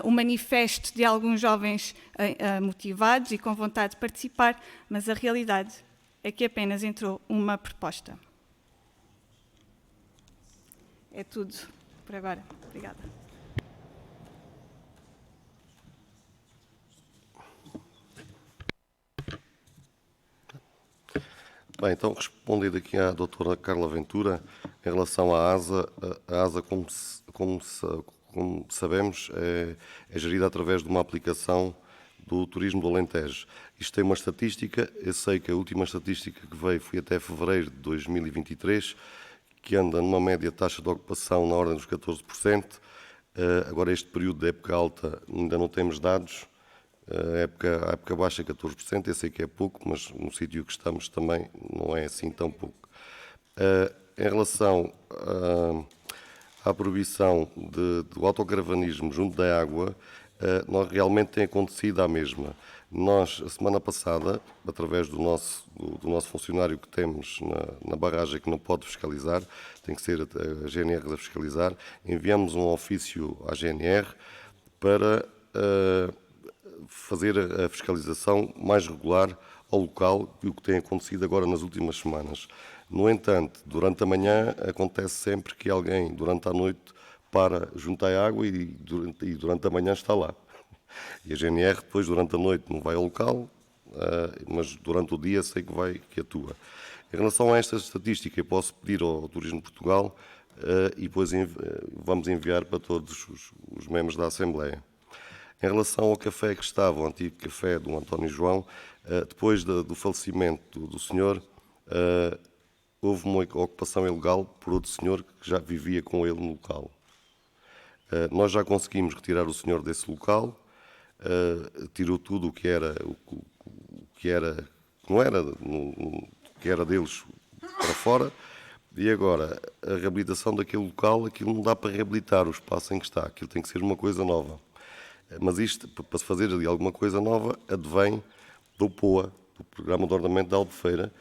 um manifesto de alguns jovens motivados e com vontade de participar, mas a realidade é que apenas entrou uma proposta. É tudo por agora. Obrigada. Bem, então, respondendo aqui à doutora Carla Ventura, em relação à ASA, a ASA, como sabemos, é gerida através de uma aplicação do Turismo do Alentejo. Isto tem uma estatística, eu sei que a última estatística que veio foi até fevereiro de 2023, que anda numa média taxa de ocupação na ordem dos 14%. Agora, este período de época alta ainda não temos dados. A época baixa é 14%, eu sei que é pouco, mas no sítio que estamos também não é assim tão pouco. Em relação à proibição do autocaravanismo junto da água, nós realmente tem acontecido a mesma. Nós, a semana passada, através do nosso funcionário que temos na barragem que não pode fiscalizar, tem que ser a GNR a fiscalizar, enviamos um ofício à GNR para fazer a fiscalização mais regular ao local e o que tem acontecido agora nas últimas semanas. No entanto, durante a manhã acontece sempre que alguém, durante a noite, para junto à água e durante a manhã está lá. E a GNR depois, durante a noite, não vai ao local, mas durante o dia sei que atua. Em relação a esta estatística, eu posso pedir ao Turismo de Portugal e depois vamos enviar para todos os membros da Assembleia. Em relação ao café que estava, o antigo café do António João, depois do falecimento do senhor, houve uma ocupação ilegal por outro senhor que já vivia com ele no local. Nós já conseguimos retirar o senhor desse local, tirou tudo o que era deles para fora, e agora a reabilitação daquele local, aquilo não dá para reabilitar o espaço em que está, aquilo tem que ser uma coisa nova. Mas isto, para se fazer ali alguma coisa nova, advém do POA, do Programa de Ordenamento da Albufeira,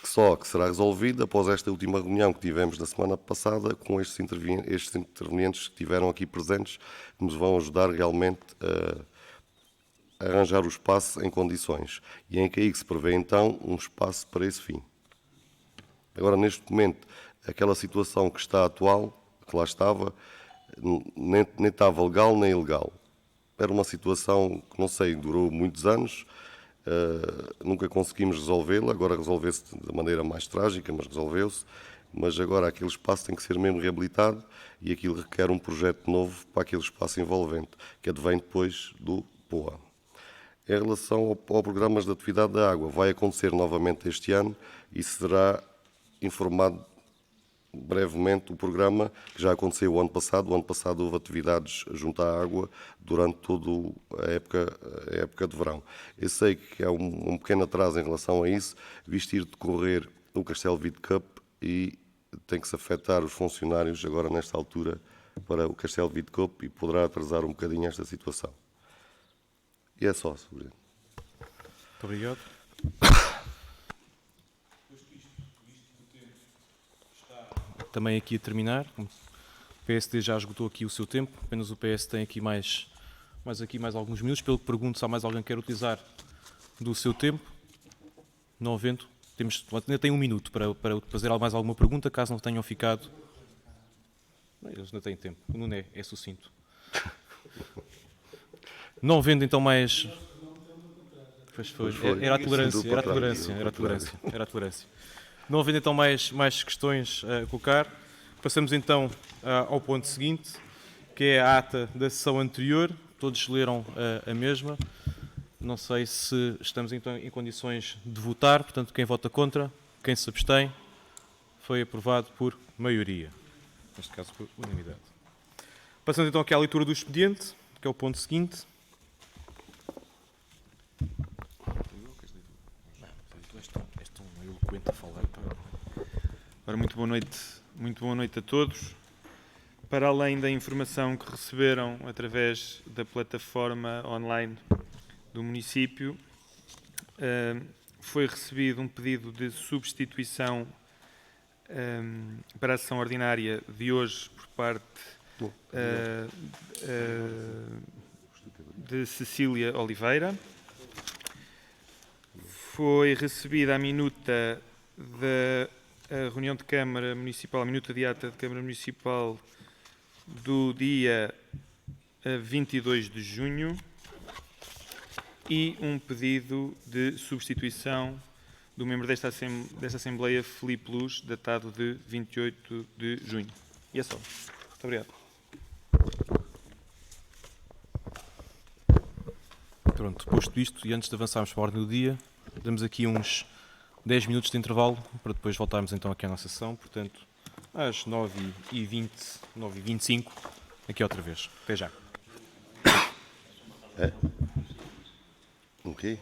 que será resolvido após esta última reunião que tivemos na semana passada com estes intervenientes que estiveram aqui presentes, que nos vão ajudar realmente a arranjar o espaço em condições. E em que aí se prevê então um espaço para esse fim. Agora, neste momento, aquela situação que está atual, que lá estava, nem estava legal nem ilegal. Era uma situação que, não sei, durou muitos anos, nunca conseguimos resolvê-la, agora resolveu-se de maneira mais trágica, mas resolveu-se. Mas agora aquele espaço tem que ser mesmo reabilitado e aquilo requer um projeto novo para aquele espaço envolvente, que advém depois do POA. Em relação ao programas de atividade da água, vai acontecer novamente este ano e será informado brevemente o programa que já aconteceu o ano passado. O ano passado houve atividades junto à água durante toda a época de verão. Eu sei que há um pequeno atraso em relação a isso, visto ir decorrer o Castelo Vide Cup e tem que se afetar os funcionários agora nesta altura para o Castelo Vide Cup e poderá atrasar um bocadinho esta situação. E é só, Sr. Presidente. Muito obrigado. Também aqui a terminar. O PSD já esgotou aqui o seu tempo, apenas o PS tem aqui mais alguns minutos. Pelo que pergunto, se há mais alguém que quer utilizar do seu tempo. Não havendo, ainda tem um minuto para fazer mais alguma pergunta, caso não tenham ficado. Não, eles ainda têm tempo. O Nuno é sucinto. Não havendo então mais. Era a tolerância. Não havendo então mais questões a colocar, passamos então ao ponto seguinte, que é a ata da sessão anterior. Todos leram a mesma. Não sei se estamos então em condições de votar, portanto, quem vota contra, quem se abstém, foi aprovado por maioria. Neste caso, por unanimidade. Passando então aqui à leitura do expediente, que é o ponto seguinte. És tão eloquente a falar. Ora, muito boa noite a todos. Para além da informação que receberam através da plataforma online do município, foi recebido um pedido de substituição para a sessão ordinária de hoje por parte de Cecília Oliveira. Foi recebida a minuta da reunião de Câmara Municipal, a minuta de ata de Câmara Municipal do dia 22 de junho e um pedido de substituição do membro desta Assembleia, Filipe Luz, datado de 28 de junho. E é só. Muito obrigado. Pronto, posto isto, e antes de avançarmos para a ordem do dia, damos aqui uns 10 minutos de intervalo para depois voltarmos então aqui à nossa sessão. Portanto, às 9h20, 9h25, aqui outra vez. Até já. Ok.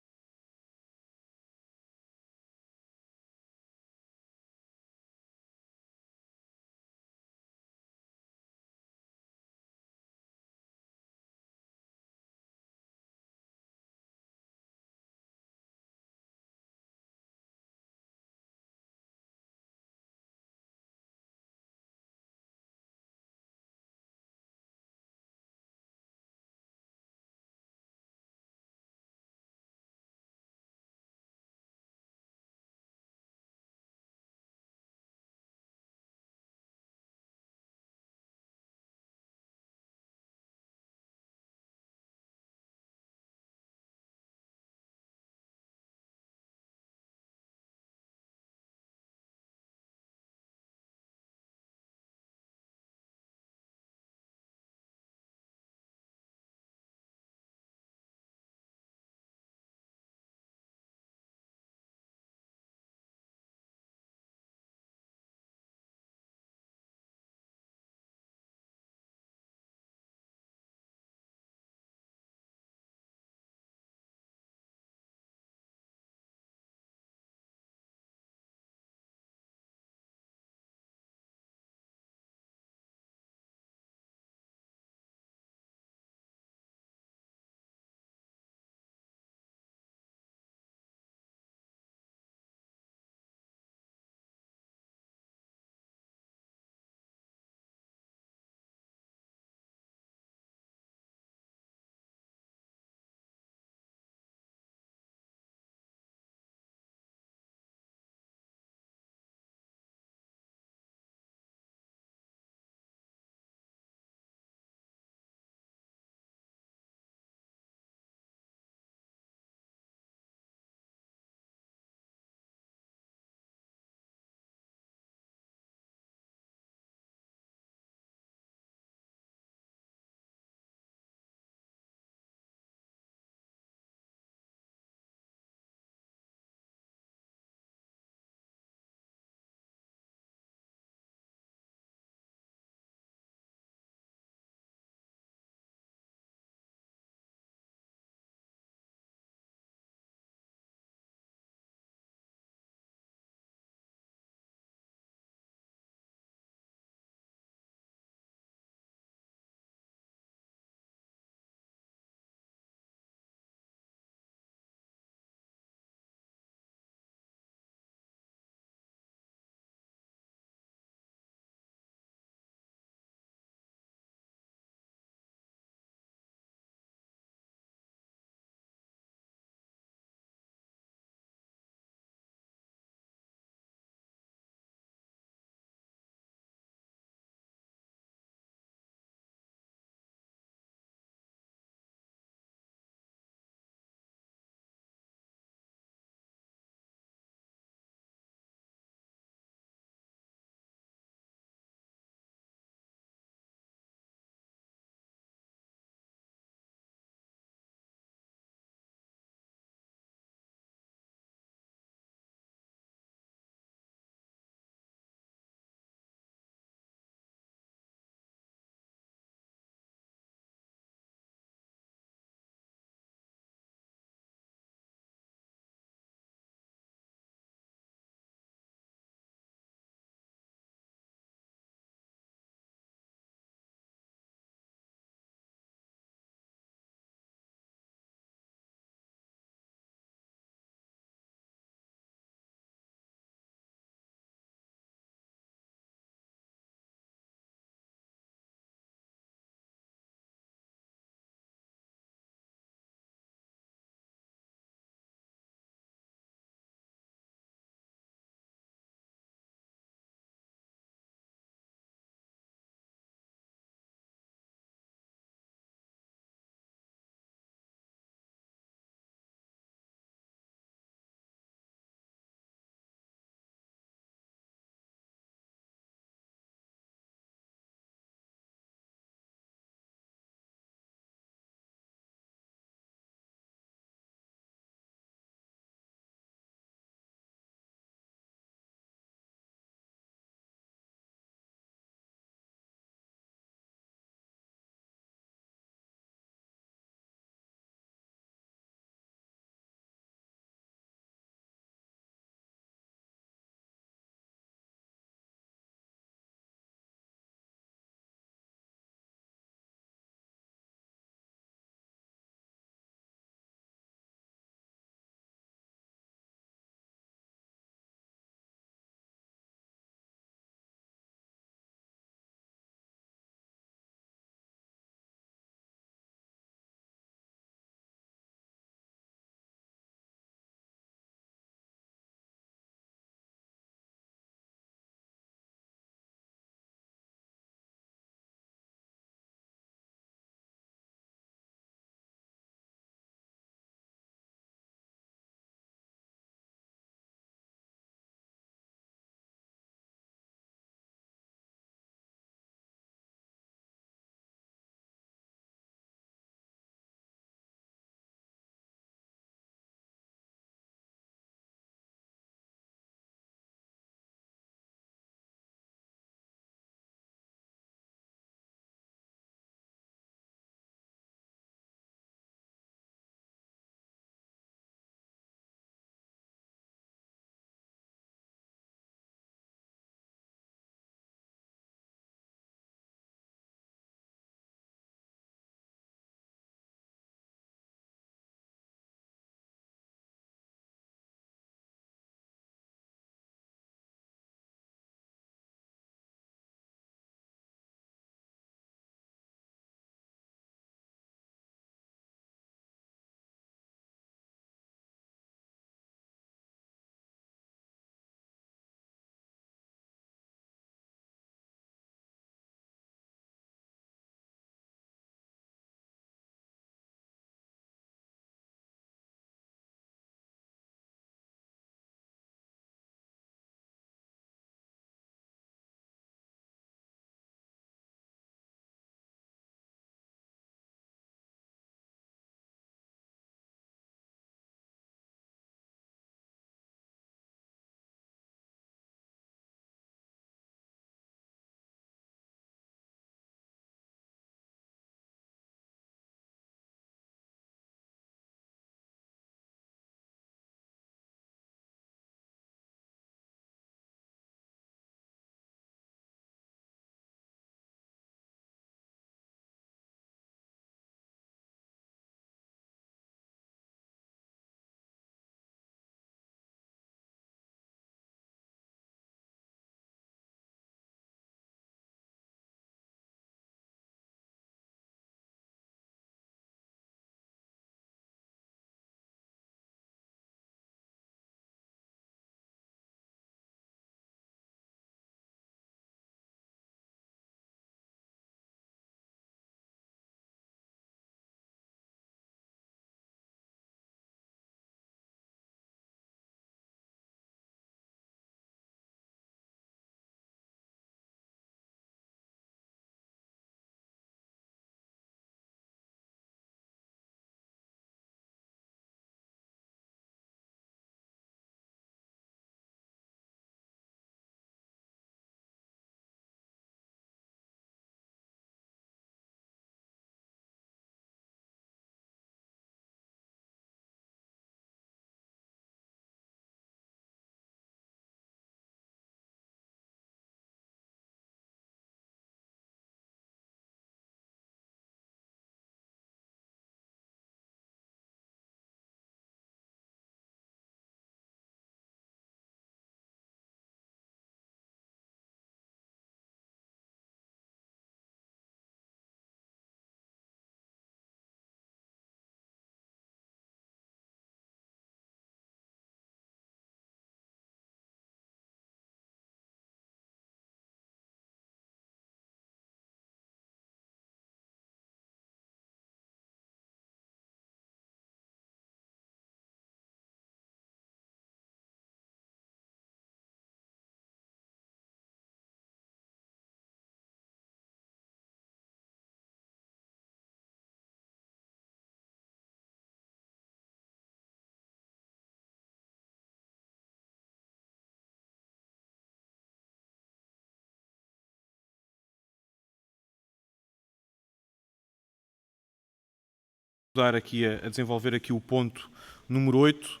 ajudar aqui a desenvolver aqui o ponto número 8,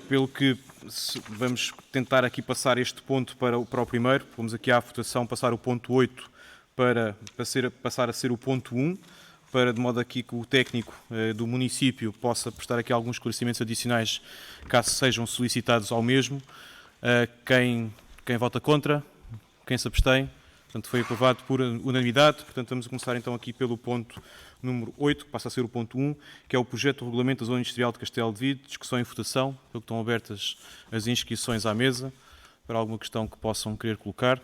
pelo que vamos tentar aqui passar este ponto para o primeiro. Vamos aqui à votação passar o ponto 8 para passar a ser o ponto 1, de modo aqui que o técnico do município possa prestar aqui alguns esclarecimentos adicionais, caso sejam solicitados ao mesmo. Quem vota contra? Quem se abstém? Portanto, foi aprovado por unanimidade. Portanto, vamos começar então aqui pelo ponto número 8, que passa a ser o ponto 1, que é o projeto de regulamento da Zona Industrial de Castelo de Vide, discussão e votação, pelo que estão abertas as inscrições à mesa, para alguma questão que possam querer colocar.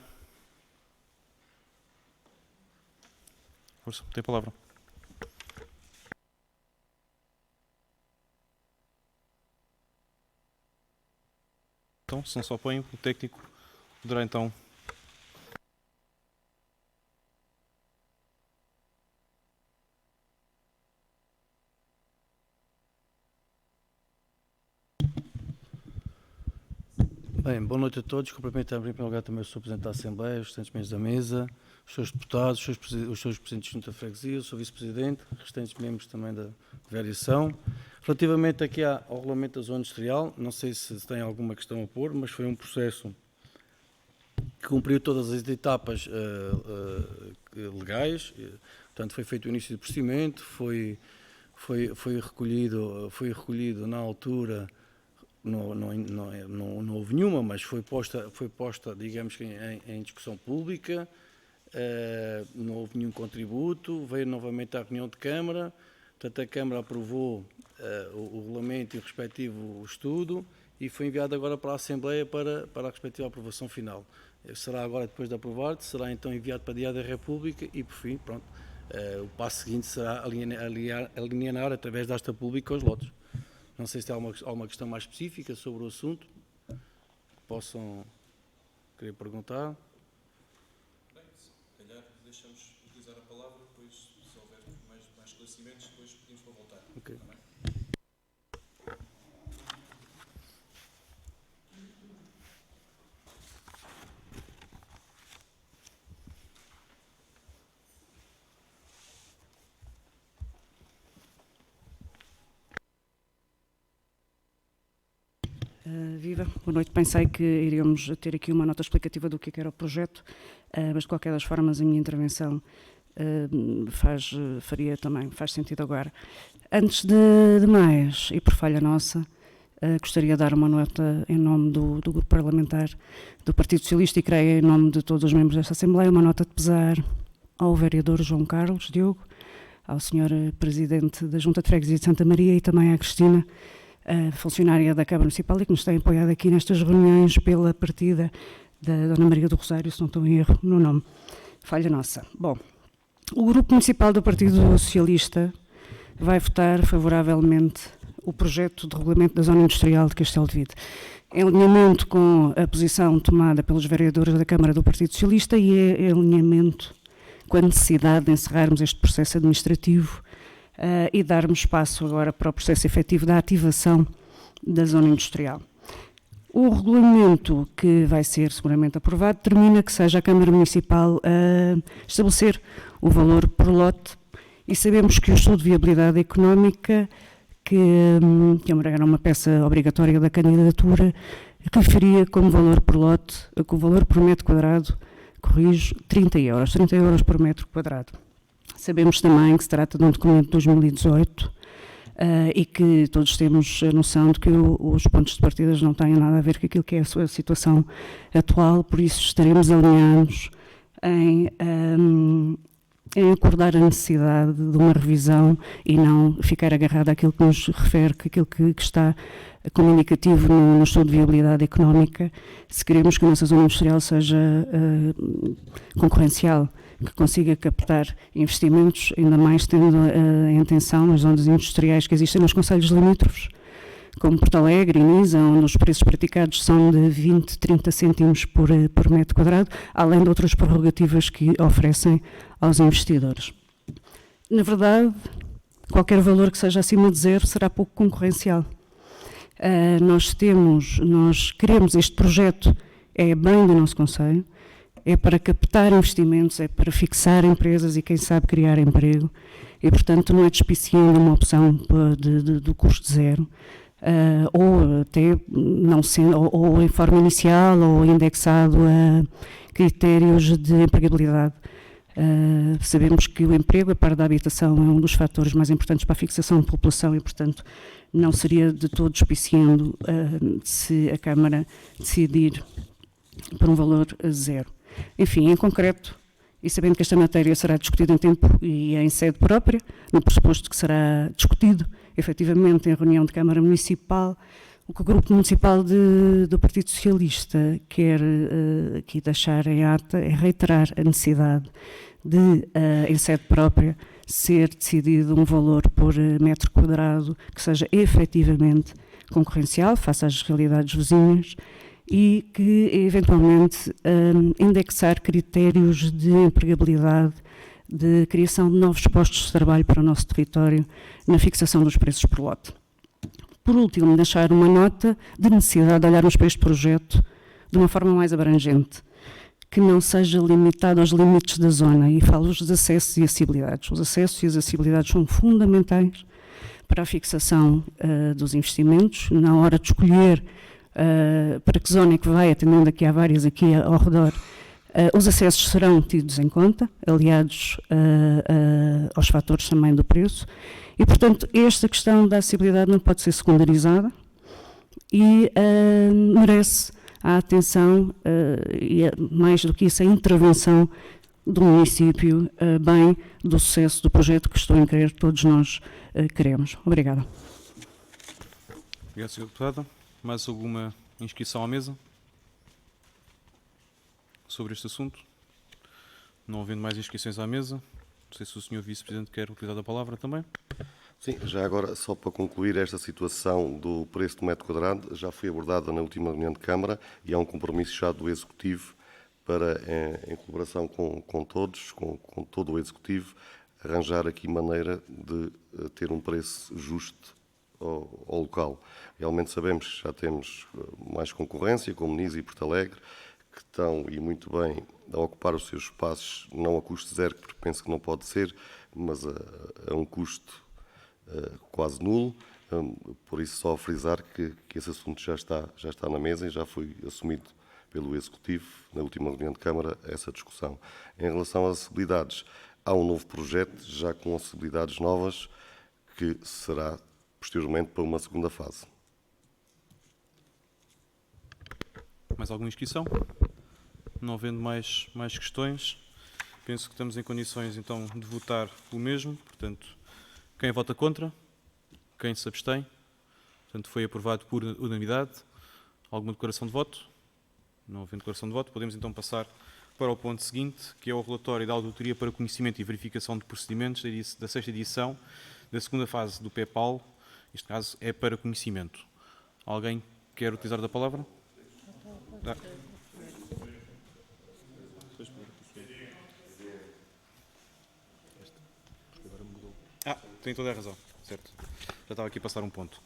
Força, tem a palavra. Então, se não se opõem, o técnico poderá então... Bem, boa noite a todos. Cumprimento em primeiro lugar também o Sr. Presidente da Assembleia, os restantes membros da mesa, os seus deputados, os seus presidentes de Junta de Freguesia, o Sr. Vice-Presidente, restantes membros também da variação. Relativamente aqui ao regulamento da zona industrial, não sei se tem alguma questão a pôr, mas foi um processo que cumpriu todas as etapas legais. Portanto, foi feito o início do procedimento, foi recolhido na altura. Não houve nenhuma, mas foi posta, digamos que em discussão pública, não houve nenhum contributo, veio novamente à reunião de Câmara, portanto a Câmara aprovou o regulamento e o respectivo estudo e foi enviado agora para a Assembleia para a respectiva aprovação final. Será agora, depois de aprovado, será então enviado para a Diário da República e, por fim, pronto, o passo seguinte será alienar através desta pública os lotes. Não sei se tem alguma questão mais específica sobre o assunto que possam querer perguntar. Bem, se calhar deixamos utilizar a palavra, depois se houver mais esclarecimentos, depois pedimos para voltar. Okay. Viva, boa noite. Pensei que iríamos ter aqui uma nota explicativa do que era o projeto, mas de qualquer das formas a minha intervenção faz sentido agora. Antes de mais, e por falha nossa, gostaria de dar uma nota em nome do Grupo Parlamentar do Partido Socialista e creio em nome de todos os membros desta Assembleia, uma nota de pesar ao vereador João Carlos Diogo, ao Sr. Presidente da Junta de Freguesia de Santa Maria e também à Cristina, funcionária da Câmara Municipal e que nos tem apoiado aqui nestas reuniões pela partida da Dona Maria do Rosário, se não estou em erro no nome. Falha nossa. Bom, o Grupo Municipal do Partido Socialista vai votar favoravelmente o projeto de regulamento da Zona Industrial de Castelo de Vide, em alinhamento com a posição tomada pelos vereadores da Câmara do Partido Socialista e em alinhamento com a necessidade de encerrarmos este processo administrativo e darmos espaço agora para o processo efetivo da ativação da zona industrial. O regulamento que vai ser seguramente aprovado determina que seja a Câmara Municipal a estabelecer o valor por lote e sabemos que o estudo de viabilidade económica, que era uma peça obrigatória da candidatura, referia como valor por lote, com o valor por metro quadrado, corrijo, 30 euros por metro quadrado. Sabemos também que se trata de um documento de 2018 e que todos temos a noção de que os pontos de partida não têm nada a ver com aquilo que é a sua situação atual, por isso estaremos alinhados em acordar a necessidade de uma revisão e não ficar agarrado àquilo que nos refere, que aquilo que está como indicativo no estudo de viabilidade económica, se queremos que a nossa zona industrial seja concorrencial, que consiga captar investimentos, ainda mais tendo a intenção nas zonas industriais que existem nos concelhos limítrofes, como Porto Alegre e Nisa, onde os preços praticados são de 20, 30 cêntimos por metro quadrado, além de outras prerrogativas que oferecem aos investidores. Na verdade, qualquer valor que seja acima de zero será pouco concorrencial. Nós queremos este projeto, é bem do nosso concelho, é para captar investimentos, é para fixar empresas e, quem sabe, criar emprego. E, portanto, não é despiciando uma opção do custo zero, ou até não sendo, ou em forma inicial, ou indexado a critérios de empregabilidade. Sabemos que o emprego, a par da habitação, é um dos fatores mais importantes para a fixação de população e, portanto, não seria de todo despiciando se a Câmara decidir por um valor zero. Enfim, em concreto, e sabendo que esta matéria será discutida em tempo e em sede própria, no pressuposto que será discutido efetivamente em reunião de Câmara Municipal, o que o Grupo Municipal do Partido Socialista quer aqui deixar em ata é reiterar a necessidade de, em sede própria, ser decidido um valor por metro quadrado que seja efetivamente concorrencial, face às realidades vizinhas, e que, eventualmente, indexar critérios de empregabilidade, de criação de novos postos de trabalho para o nosso território, na fixação dos preços por lote. Por último, deixar uma nota de necessidade de olharmos para este projeto de uma forma mais abrangente, que não seja limitado aos limites da zona, e falo dos acessos e acessibilidades. Os acessos e as acessibilidades são fundamentais para a fixação dos investimentos, na hora de escolher para que zona é que vai, atendendo aqui há várias aqui ao redor. Os acessos serão tidos em conta, aliados aos fatores também do preço, e, portanto, esta questão da acessibilidade não pode ser secundarizada e merece a atenção e, mais do que isso, a intervenção do município, bem do sucesso do projeto que estou em crer todos nós queremos. Obrigada. Obrigado, Sr. Deputado. Mais alguma inscrição à mesa sobre este assunto? Não havendo mais inscrições à mesa, não sei se o Sr. Vice-Presidente quer utilizar a palavra também. Sim, já agora, só para concluir, esta situação do preço do metro quadrado já foi abordada na última reunião de Câmara e há um compromisso já do Executivo para, em colaboração com todos, com todo o Executivo, arranjar aqui maneira de ter um preço justo ao local. Realmente sabemos que já temos mais concorrência, como Niza e Porto Alegre, que estão, e muito bem, a ocupar os seus espaços, não a custo zero, porque penso que não pode ser, mas a um custo quase nulo. Por isso, só a frisar que esse assunto já está na mesa e já foi assumido pelo Executivo, na última reunião de Câmara, essa discussão. Em relação às acessibilidades, há um novo projeto, já com acessibilidades novas, que será posteriormente para uma segunda fase. Mais alguma inscrição? Não havendo mais questões, penso que estamos em condições então de votar o mesmo. Portanto, quem vota contra? Quem se abstém? Portanto, foi aprovado por unanimidade. Alguma declaração de voto? Não havendo declaração de voto, podemos então passar para o ponto seguinte, que é o relatório da Auditoria para Conhecimento e Verificação de Procedimentos da 6ª edição da segunda fase do PEPAL. Neste caso é para conhecimento. Alguém quer utilizar da palavra? Tem toda a razão, certo. Já estava aqui a passar um ponto.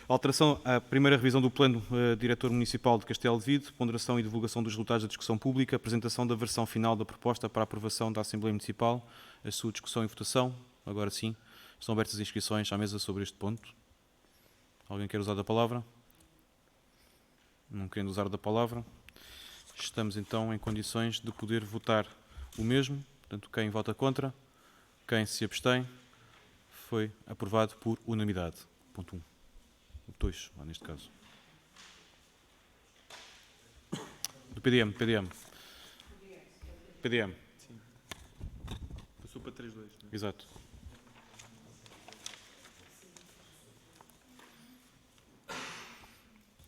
Alteração à primeira revisão do Plano Diretor Municipal de Castelo de Vide, ponderação e divulgação dos resultados da discussão pública, apresentação da versão final da proposta para a aprovação da Assembleia Municipal, a sua discussão e votação. Agora sim, estão abertas as inscrições à mesa sobre este ponto. Alguém quer usar da palavra? Não querendo usar da palavra, estamos então em condições de poder votar o mesmo. Portanto, quem vota contra, quem se abstém, foi aprovado por unanimidade. Ponto 1. 2, neste caso. Do PDM. Sim. Passou para 3-2. Exato.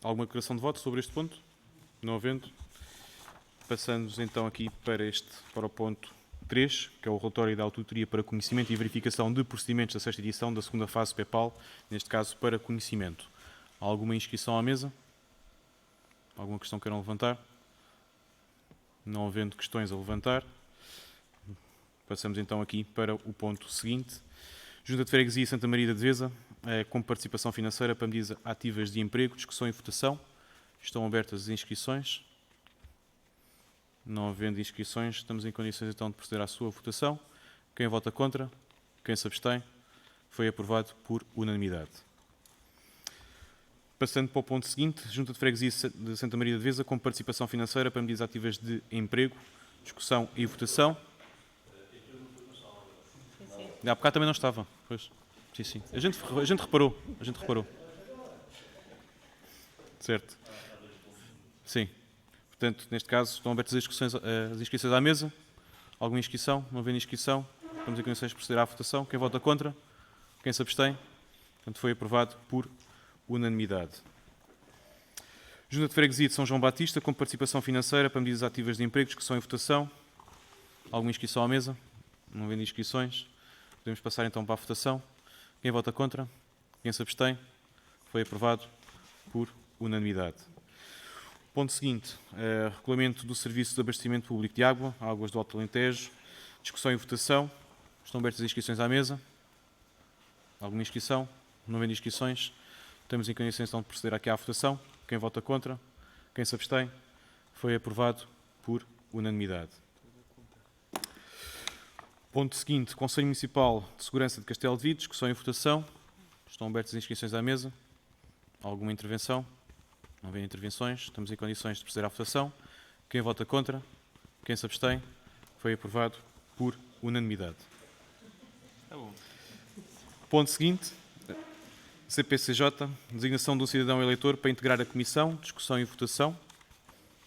Alguma declaração de voto sobre este ponto? Não havendo. Passamos então aqui para o ponto 3, que é o relatório da Auditoria para Conhecimento e Verificação de Procedimentos da 6ª edição da segunda fase PEPAL, neste caso para conhecimento. Há alguma inscrição à mesa? Alguma questão que queiram levantar? Não havendo questões a levantar, passamos então aqui para o ponto seguinte. Junta de Freguesia Santa Maria da Devesa, com participação financeira para medidas ativas de emprego, discussão e votação. Estão abertas as inscrições. Não havendo inscrições, estamos em condições então de proceder à sua votação. Quem vota contra? Quem se abstém? Foi aprovado por unanimidade. Passando para o ponto seguinte, Junta de Freguesia de Santa Maria de Veza com participação financeira para medidas ativas de emprego, discussão e votação. Há bocado também não estava. Pois. Sim, sim. A gente reparou. Certo. Sim. Portanto, neste caso, estão abertas as inscrições à mesa. Alguma inscrição? Não havendo inscrição, estamos em condições de proceder à votação. Quem vota contra? Quem se abstém? Portanto, foi aprovado por unanimidade. Junta de Freguesia de São João Batista, com participação financeira para medidas ativas de emprego, discussão e votação. Alguma inscrição à mesa? Não havendo inscrições, podemos passar então para a votação. Quem vota contra? Quem se abstém? Foi aprovado por unanimidade. Ponto seguinte, regulamento do Serviço de Abastecimento Público de Água, Águas do Alto Alentejo, discussão e votação. Estão abertas as inscrições à mesa. Alguma inscrição? Não havendo inscrições, estamos em condições então de proceder aqui à votação. Quem vota contra? Quem se abstém? Foi aprovado por unanimidade. Ponto seguinte, Conselho Municipal de Segurança de Castelo de Vide, discussão e votação. Estão abertas as inscrições à mesa. Alguma intervenção? Não havendo intervenções, estamos em condições de proceder à votação. Quem vota contra? Quem se abstém? Foi aprovado por unanimidade. Ponto seguinte, CPCJ, designação de um cidadão eleitor para integrar a comissão, discussão e votação.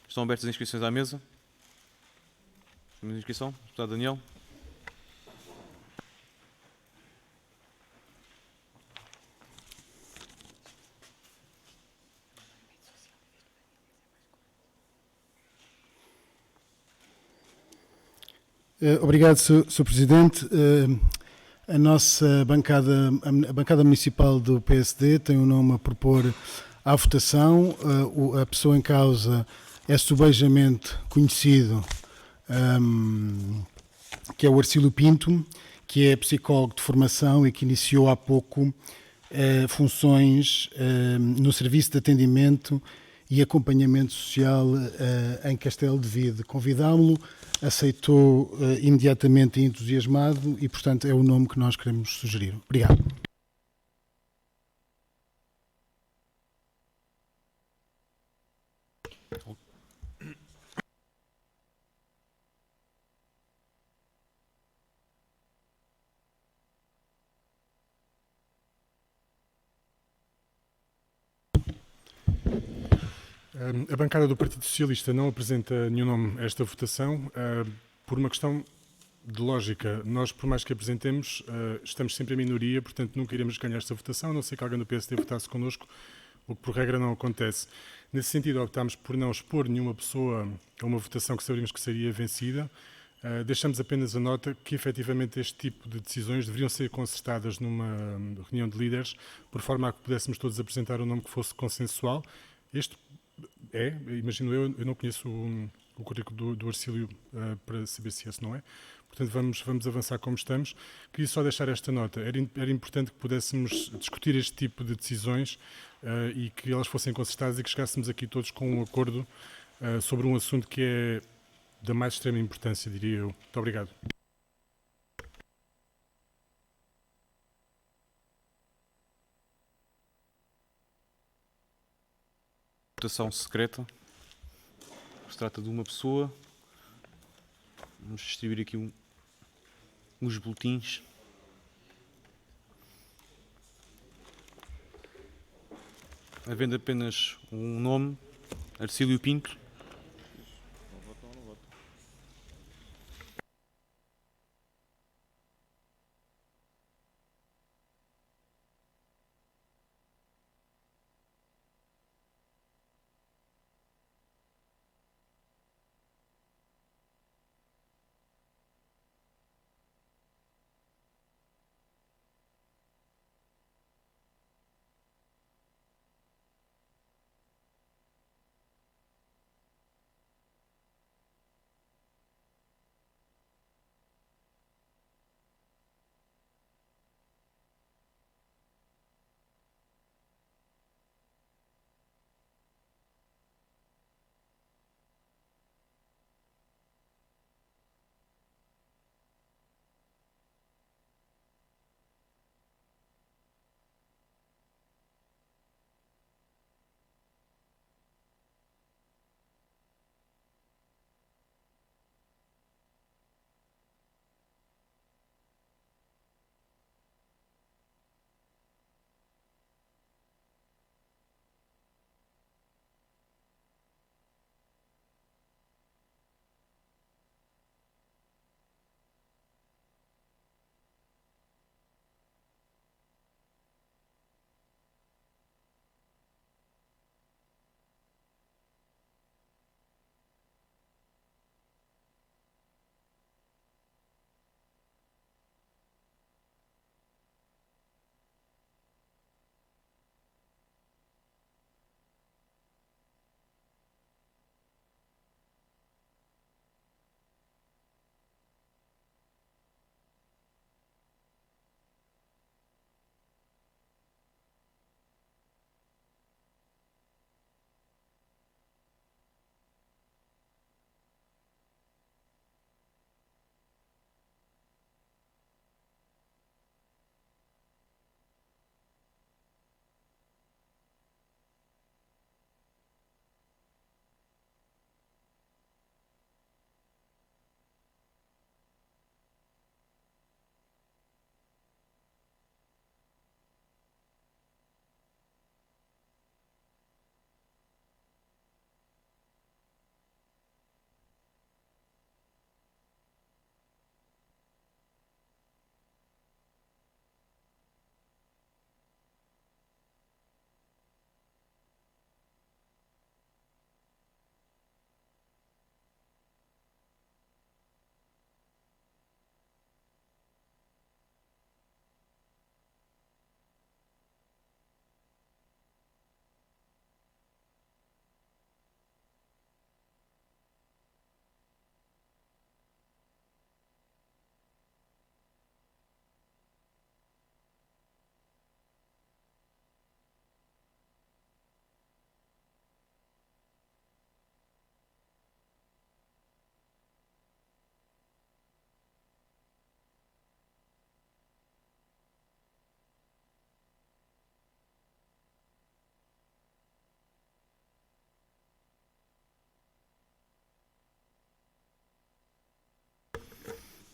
Estão abertas as inscrições à mesa. Temos inscrição, deputado Daniel. Obrigado, Sr. Presidente. A nossa bancada, a bancada municipal do PSD tem um nome a propor à votação. A pessoa em causa é subejamente conhecido, que é o Arcílio Pinto, que é psicólogo de formação e que iniciou há pouco funções no Serviço de Atendimento e Acompanhamento Social em Castelo de Vide. Convidámo-lo, aceitou imediatamente e entusiasmado e, portanto, é o nome que nós queremos sugerir. Obrigado. A bancada do Partido Socialista não apresenta nenhum nome a esta votação por uma questão de lógica. Nós, por mais que apresentemos, estamos sempre em minoria, portanto nunca iremos ganhar esta votação, a não ser que alguém do PSD votasse connosco, o que por regra não acontece. Nesse sentido, optámos por não expor nenhuma pessoa a uma votação que saberíamos que seria vencida. Deixamos apenas a nota que, efetivamente, este tipo de decisões deveriam ser concertadas numa reunião de líderes, por forma a que pudéssemos todos apresentar um nome que fosse consensual. Este imagino eu não conheço o currículo do Arcílio para saber se esse não é. Portanto, vamos avançar como estamos. Queria só deixar esta nota. Era importante que pudéssemos discutir este tipo de decisões e que elas fossem concertadas e que chegássemos aqui todos com um acordo sobre um assunto que é da mais extrema importância, diria eu. Muito obrigado. Votação secreta. Se trata de uma pessoa. Vamos distribuir aqui uns boletins. Havendo apenas um nome, Arcílio Pinto.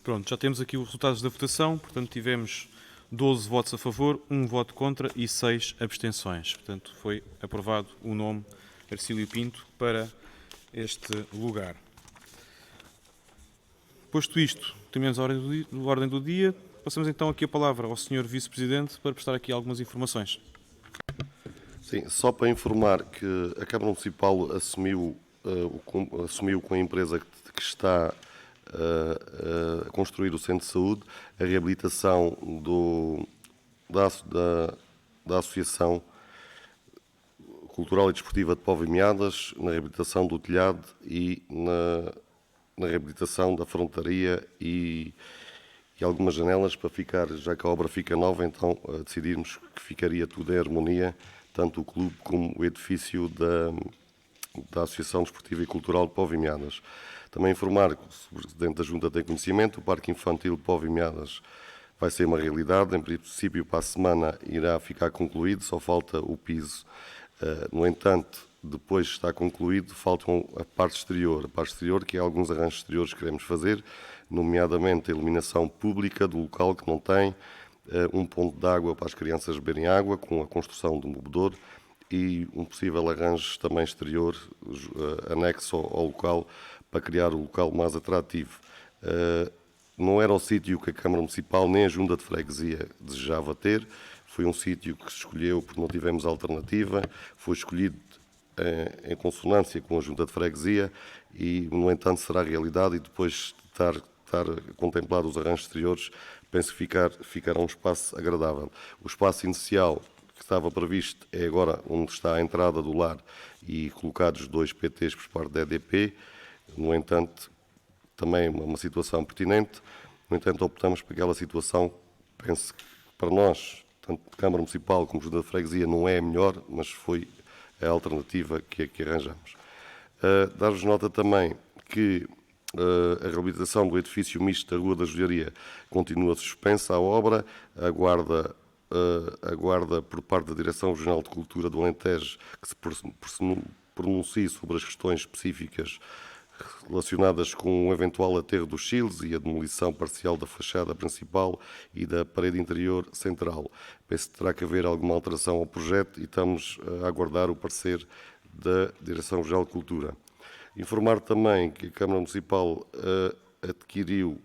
Pronto, já temos aqui os resultados da votação, portanto tivemos 12 votos a favor, 1 voto contra e 6 abstenções. Portanto, foi aprovado o nome Hercílio Pinto para este lugar. Posto isto, terminamos a ordem do dia. Passamos então aqui a palavra ao Sr. Vice-Presidente para prestar aqui algumas informações. Sim, só para informar que a Câmara Municipal assumiu com a empresa que está a construir o Centro de Saúde a reabilitação da Associação Cultural e Desportiva de Povoimiadas, na reabilitação do telhado e na reabilitação da frontaria e algumas janelas para ficar, já que a obra fica nova, então decidimos que ficaria tudo em harmonia, tanto o clube como o edifício da Associação Desportiva e Cultural de Povoimiadas. Também informar que o Presidente da Junta tem conhecimento, o Parque Infantil de Povoimiadas vai ser uma realidade, em princípio para a semana irá ficar concluído, só falta o piso. No entanto, depois de estar concluído, faltam a parte exterior que é alguns arranjos exteriores que queremos fazer, nomeadamente a iluminação pública do local que não tem, um ponto de água para as crianças beberem água, com a construção de um bebedouro e um possível arranjo também exterior, anexo ao local, para criar o local mais atrativo. Não era o sítio que a Câmara Municipal nem a Junta de Freguesia desejava ter, foi um sítio que se escolheu porque não tivemos alternativa, foi escolhido em consonância com a Junta de Freguesia e, no entanto, será realidade e depois de estar contemplado os arranjos exteriores, penso que ficará um espaço agradável. O espaço inicial que estava previsto é agora onde está a entrada do lar e colocados 2 PTs por parte da EDP, no entanto, também uma situação pertinente, no entanto, optamos por aquela situação, penso que para nós, tanto Câmara Municipal como Junta de Freguesia, não é a melhor, mas foi a alternativa que arranjamos. Dar-vos nota também que a reabilitação do edifício misto da Rua da Joalharia continua suspensa à obra, aguarda por parte da Direção Regional de Cultura do Alentejo que se pronuncie sobre as questões específicas relacionadas com o eventual aterro dos chiles e a demolição parcial da fachada principal e da parede interior central. Penso que terá que haver alguma alteração ao projeto e estamos a aguardar o parecer da Direção Regional de Cultura. Informar também que a Câmara Municipal adquiriu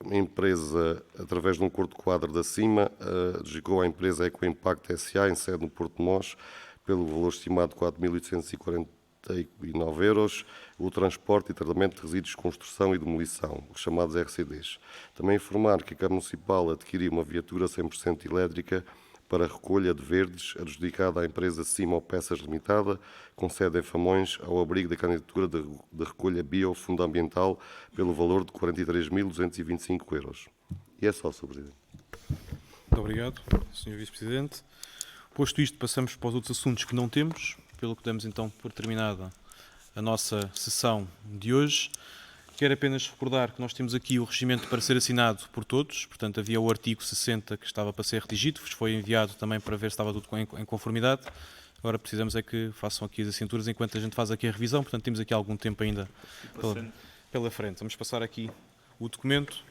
uma empresa, através de um acordo de quadro da CIMA, adjudicou à empresa Ecoimpact S.A., em sede no Porto de Mós, pelo valor estimado de 4.849 euros, o transporte e tratamento de resíduos de construção e demolição, os chamados RCDs. Também informar que a Câmara Municipal adquiriu uma viatura 100% elétrica para recolha de verdes, adjudicada à empresa Cimo Peças Limitada, com sede em Famões, ao abrigo da candidatura de recolha biofundamental, pelo valor de 43.225 euros. E é só, Sr. Presidente. Muito obrigado, Sr. Vice-Presidente. Posto isto, passamos para os outros assuntos que não temos, pelo que damos então por terminada a nossa sessão de hoje. Quero apenas recordar que nós temos aqui o regimento para ser assinado por todos, portanto havia o artigo 60 que estava para ser redigido, vos foi enviado também para ver se estava tudo em conformidade. Agora precisamos é que façam aqui as assinaturas enquanto a gente faz aqui a revisão, portanto temos aqui algum tempo ainda pela frente. Vamos passar aqui o documento.